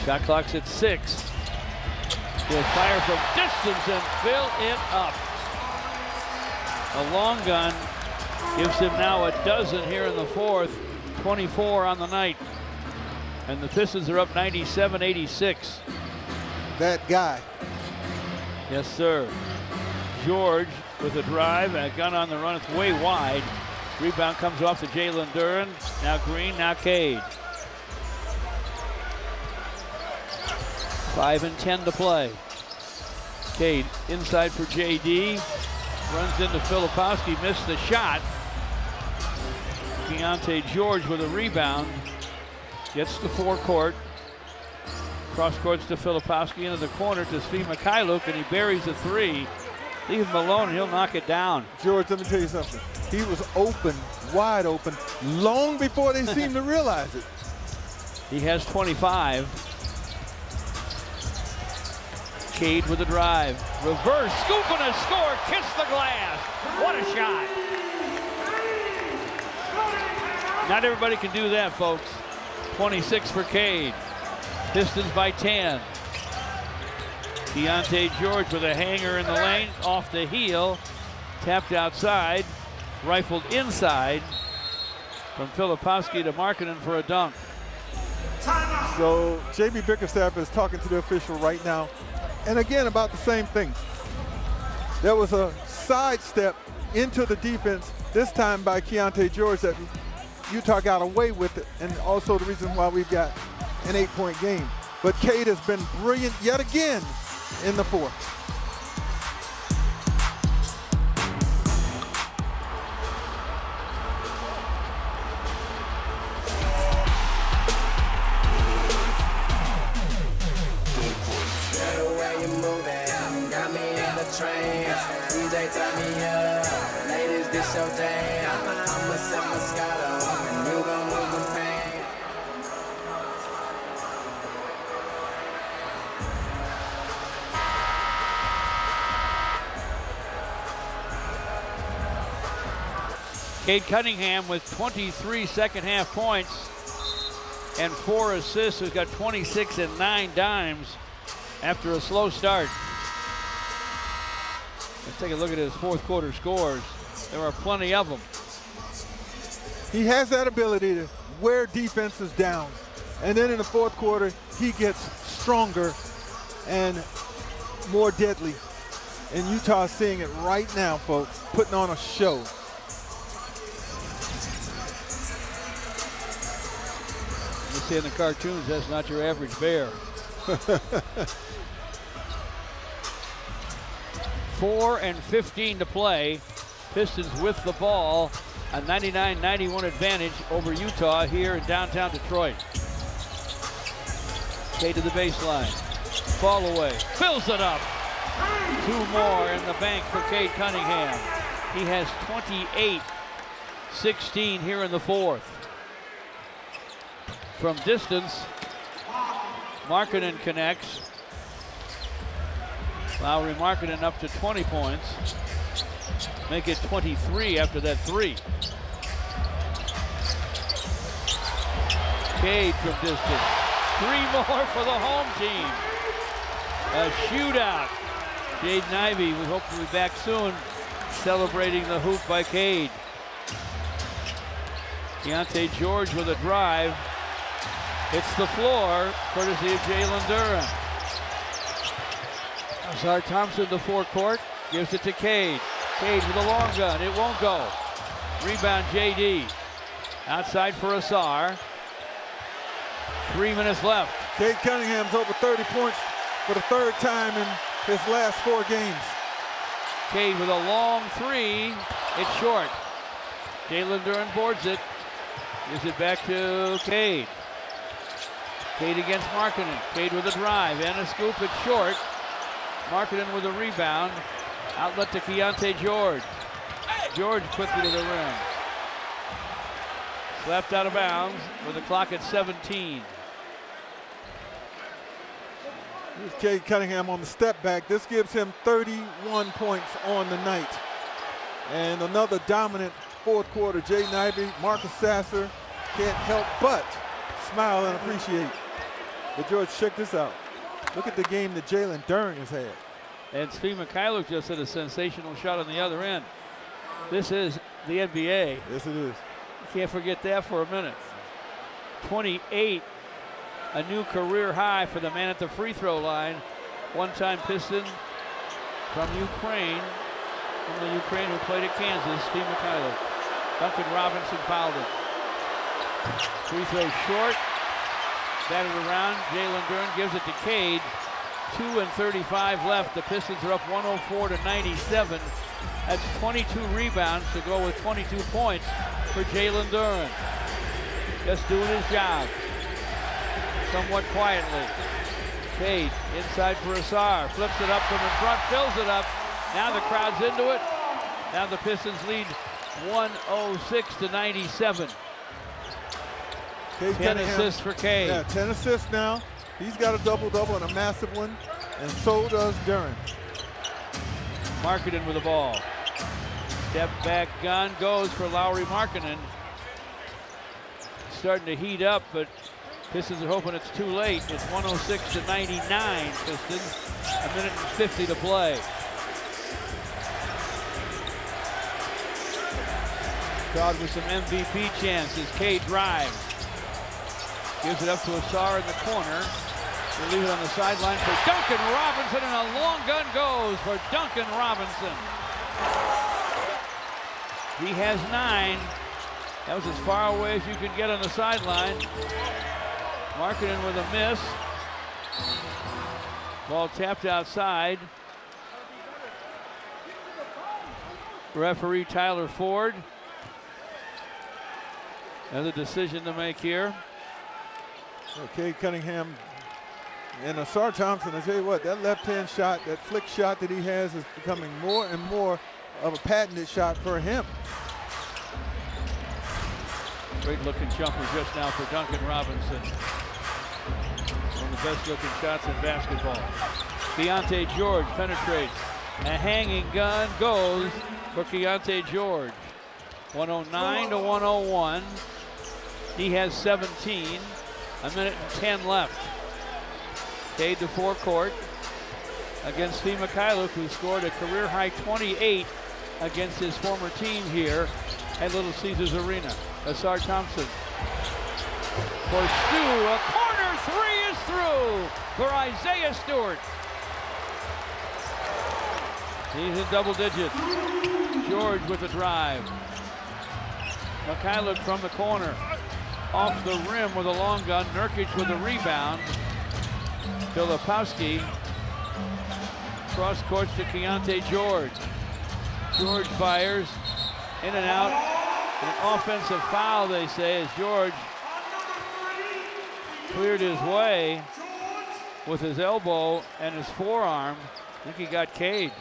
Shot clock's at 6. He'll fire from distance and fill it up. A long gun gives him now a dozen here in the 4th, 24 on the night. And the Pistons are up 97-86. That guy. Yes, sir. George with a drive and a gun on the run. It's way wide. Rebound comes off to Jalen Duren. Now Green, now Cade. 5:10 to play. Cade inside for JD. Runs into Filipowski, missed the shot. Keontae George with a rebound. Gets to forecourt. Cross courts to Filipowski into the corner to Svi Mikhailuk, and he buries a 3. Leave him alone and he'll knock it down. George, let me tell you something. He was open, wide open, long before they seemed to realize it. He has 25. Cade with a drive. Reverse, scoop and a score, kiss the glass. What a shot. Not everybody can do that, folks. 26 for Cade. Pistons by 10. Keontae George with a hanger in the lane, off the heel, tapped outside, rifled inside from Filipowski to Markkanen for a dunk. So J.B. Bickerstaff is talking to the official right now, and again about the same thing. There was a sidestep into the defense, this time by Keontae George, that Utah got away with it, and also the reason why we've got an 8-point game. But Cade has been brilliant yet again in the 4th. DJ turn me up, ladies this your jam. I'ma set my Moscato, and you gon' move the pain. Cade Cunningham with 23 second half points and 4 assists, who's got 26 and 9 dimes after a slow start. Let's take a look at his 4th quarter scores. There are plenty of them. He has that ability to wear defenses down. And then in the 4th quarter, he gets stronger and more deadly. And Utah is seeing it right now, folks, putting on a show. You see in the cartoons, that's not your average bear. 4:15 to play. Pistons with the ball, a 99-91 advantage over Utah here in downtown Detroit. Cade to the baseline. Fall away. Fills it up. 2 more in the bank for Cade Cunningham. He has 28-16 here in the 4th. From distance, Markkanen connects. Lauri Markkanen up to 20 points. Make it 23 after that 3. Cade from distance. 3 more for the home team. A shootout. Jaden Ivey, we hope to be back soon, celebrating the hoop by Cade. Keontae George with a drive. Hits the floor, courtesy of Jalen Duren. Azar Thompson to forecourt, gives it to Cade. Cade with a long gun, it won't go. Rebound JD. Outside for Azar. 3 minutes left. Cade Cunningham's over 30 points for the 3rd time in his last 4 games. Cade with a long 3, it's short. Jalen Duren boards it, gives it back to Cade. Cade against Markkanen. Cade with a drive and a scoop, it's short. Markkanen with a rebound. Outlet to Keontae George. George quickly to the rim. Left out of bounds with the clock at 17. Here's Cade Cunningham on the step back. This gives him 31 points on the night. And another dominant 4th quarter. Jaden Ivey, Marcus Sasser can't help but smile and appreciate. But George, check this out. Look at the game that Jalen Duren has had. And Steve Mikhailuk just hit a sensational shot on the other end. This is the NBA. Yes, it is. You can't forget that for a minute. 28, a new career high for the man at the free throw line. One-time Piston from Ukraine who played at Kansas, Steve Mikhailuk. Duncan Robinson fouled him. Free throw short. Batted around. Jalen Duren gives it to Cade. 2:35 left. The Pistons are up 104-97. That's 22 rebounds to go with 22 points for Jalen Duren. Just doing his job. Somewhat quietly. Cade inside for Azar. Flips it up from in front. Fills it up. Now the crowd's into it. Now the Pistons lead 106-97. 10 assists for Cade. Yeah, 10 assists now. He's got a double-double and a massive one, and so does Duren. Markkanen with the ball. Step back gun goes for Lauri Markkanen. Starting to heat up, but Pistons are hoping it's too late. It's 106-99 Pistons. A minute and 50 to play. Crowd with some MVP chances. Cade drives. Gives it up to Azar in the corner. They leave it on the sideline for Duncan Robinson, and a long gun goes for Duncan Robinson. He has 9. That was as far away as you can get on the sideline. Markkanen with a miss. Ball tapped outside. Referee Tyler Ford. Another decision to make here. Okay, Cunningham and Azar Thompson, I tell you what, that left-hand shot, that flick shot that he has is becoming more and more of a patented shot for him. Great looking jumper just now for Duncan Robinson. One of the best looking shots in basketball. Keontae George penetrates. A hanging gun goes for Keontae George. 109-101. He has 17. A minute and 10 left. Cade to forecourt against Steve Mikhailuk, who scored a career high 28 against his former team here at Little Caesars Arena. Azar Thompson for Stu. A corner 3 is through for Isaiah Stewart. He's in double digits. George with a drive. Mikhailuk from the corner. Off the rim with a long gun. Nurkic with a rebound. Filipowski. Cross courts to Keontae George. George fires. In and out. An offensive foul, they say, as George cleared his way with his elbow and his forearm. I think he got Cade.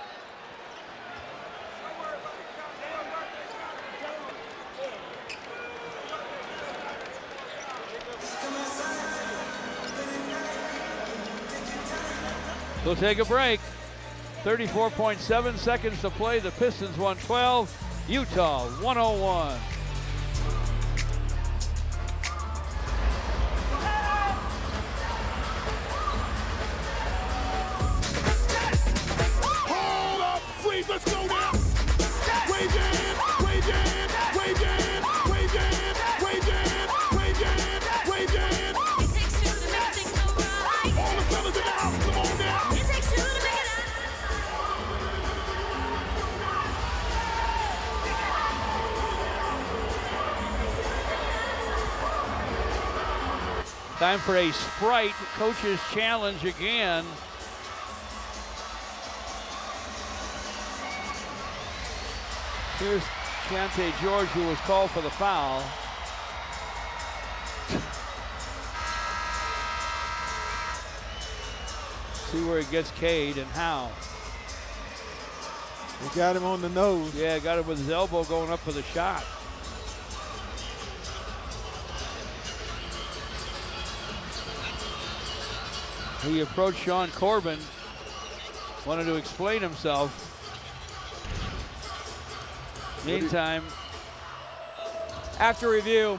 We'll take a break. 34.7 seconds to play. The Pistons 112, Utah 101. Time for a Sprite coach's challenge again. Here's Keontae George, who was called for the foul. See where he gets Cade and how. He got him on the nose. Yeah, got him with his elbow going up for the shot. He approached Sean Corbin, wanted to explain himself. Meantime, after review,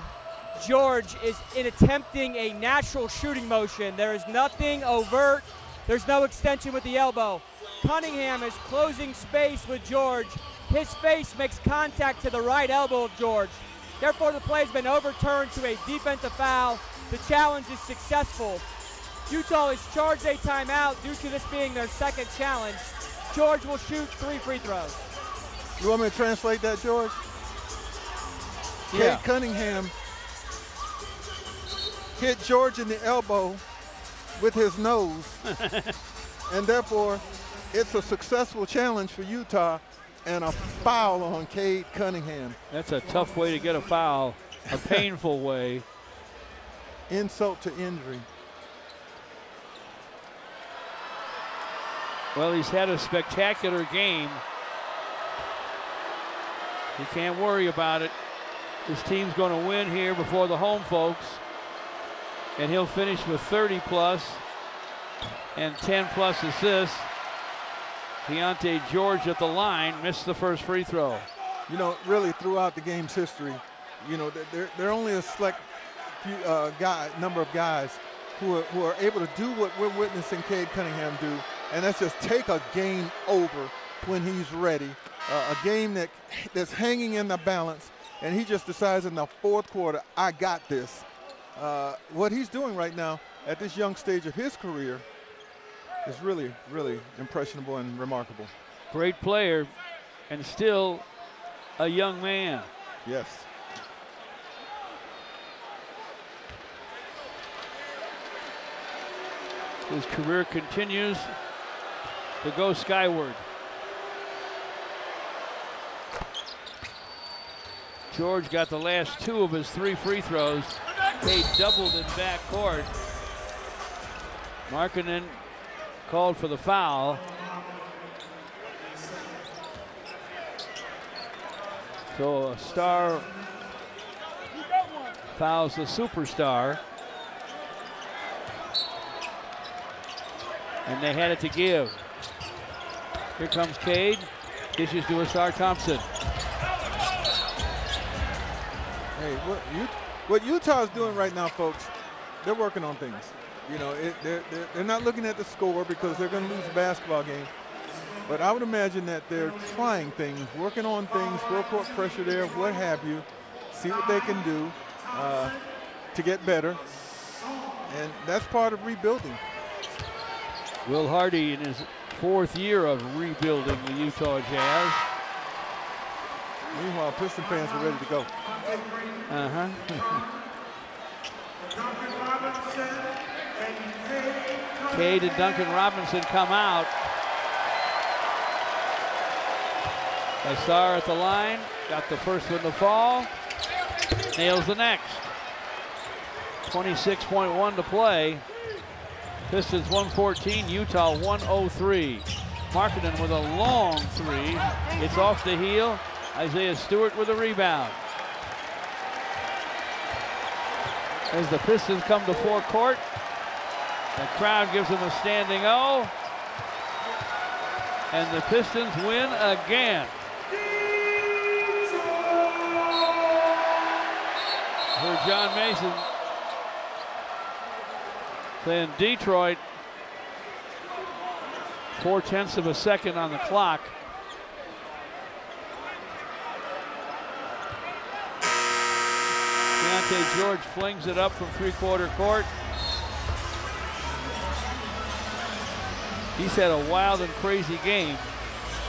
George is attempting a natural shooting motion. There is nothing overt. There's no extension with the elbow. Cunningham is closing space with George. His face makes contact to the right elbow of George. Therefore, the play has been overturned to a defensive foul. The challenge is successful. Utah is charged a timeout due to this being their second challenge. George will shoot 3 free throws. You want me to translate that, George? Yeah. Cade Cunningham hit George in the elbow with his nose, and therefore it's a successful challenge for Utah and a foul on Cade Cunningham. That's a tough way to get a foul, a painful way. Insult to injury. Well, he's had a spectacular game. He can't worry about it. His team's going to win here before the home folks. And he'll finish with 30+ and 10+ assists. Keontae George at the line missed the first free throw. You know, really throughout the game's history, you know, there are only a select few number of guys who are able to do what we're witnessing Cade Cunningham do, and that's just take a game over when he's ready. A game that's hanging in the balance, and he just decides in the fourth quarter, I got this. What he's doing right now at this young stage of his career is really, really impressionable and remarkable. Great player and still a young man. Yes. His career continues to go skyward. George got the last 2 of his 3 free throws. Cade doubled in backcourt. Markkanen called for the foul. So a star fouls the superstar. And they had it to give. Here comes Cade. Dishes to Asar Thompson. Hey, what Utah's doing right now, folks, they're working on things. You know, they're not looking at the score because they're going to lose a basketball game. But I would imagine that they're trying things, working on things, full court pressure there, what have you, see what they can do to get better. And that's part of rebuilding. Will Hardy in his 4th year of rebuilding the Utah Jazz. Meanwhile, Piston fans are ready to go. Cade and Duncan Robinson come out. Asar at the line, got the first one to fall, nails the next. 26.1 to play. Pistons 114, Utah 103. Markkanen with a long 3. It's off the heel. Isaiah Stewart with a rebound. As the Pistons come to forecourt, the crowd gives them a standing O. And the Pistons win again. Here's John Mason saying Detroit, 0.4 of a second on the clock. Keontae George flings it up from 3-quarter court. He's had a wild and crazy game,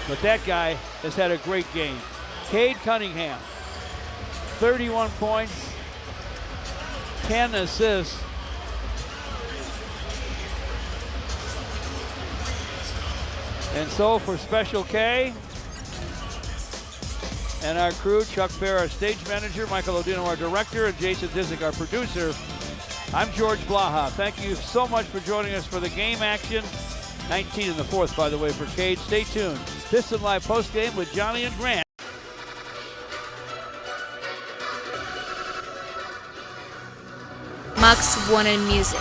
but that guy has had a great game. Cade Cunningham, 31 points, 10 assists, And so for Special K and our crew, Chuck Fair, our stage manager, Michael Odino, our director, and Jason Disick, our producer, I'm George Blaha. Thank you so much for joining us for the game action. 19 in the fourth, by the way, for Cade. Stay tuned. Piston Live postgame with Johnny and Grant. Max Warner Music.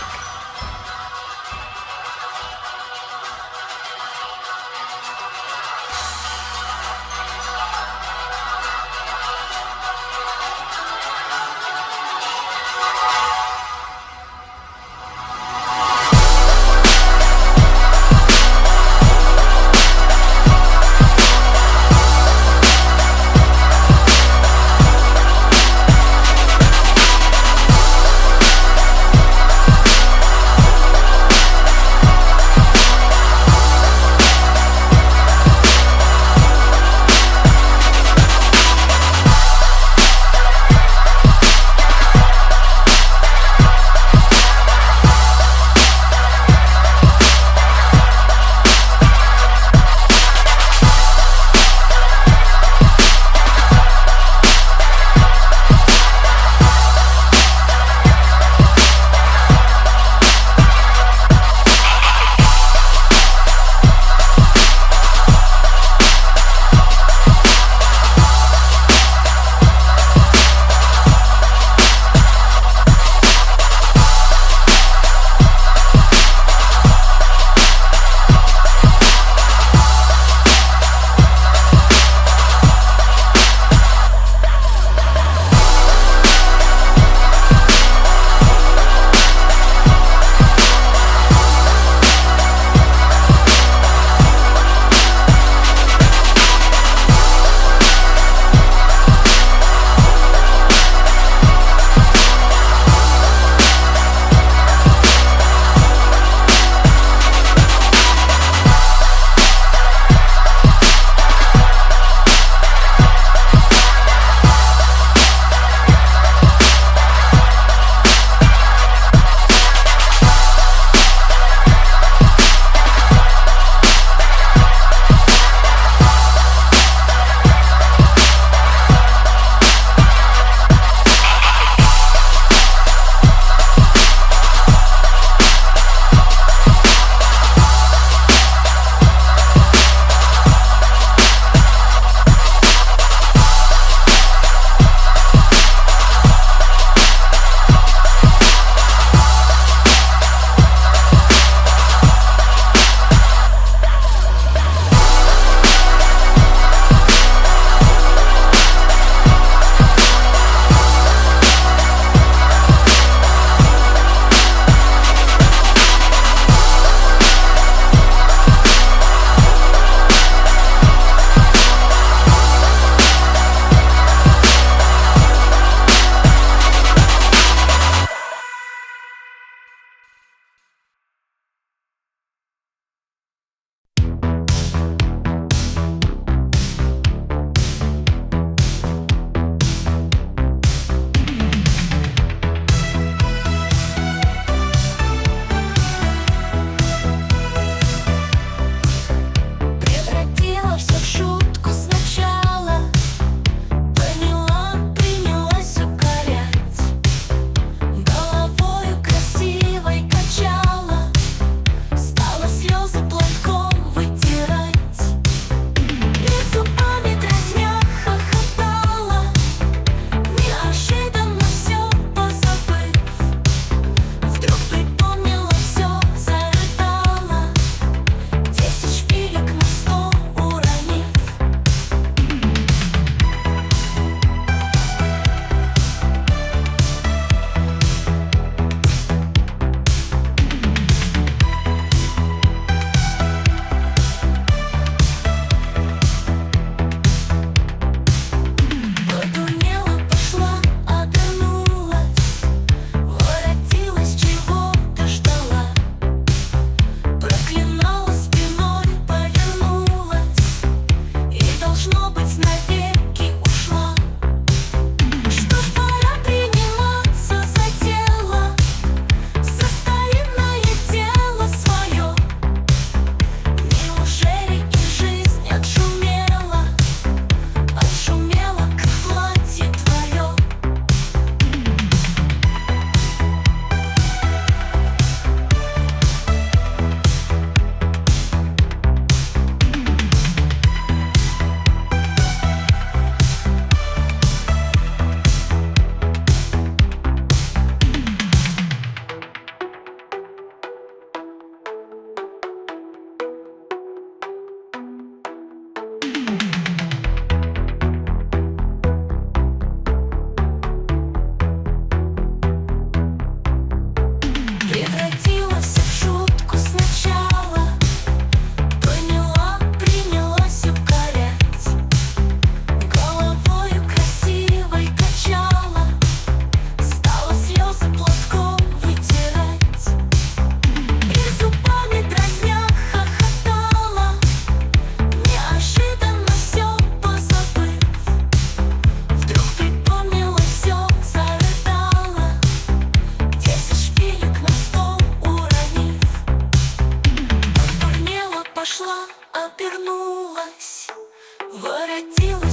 вернулась, воротилась.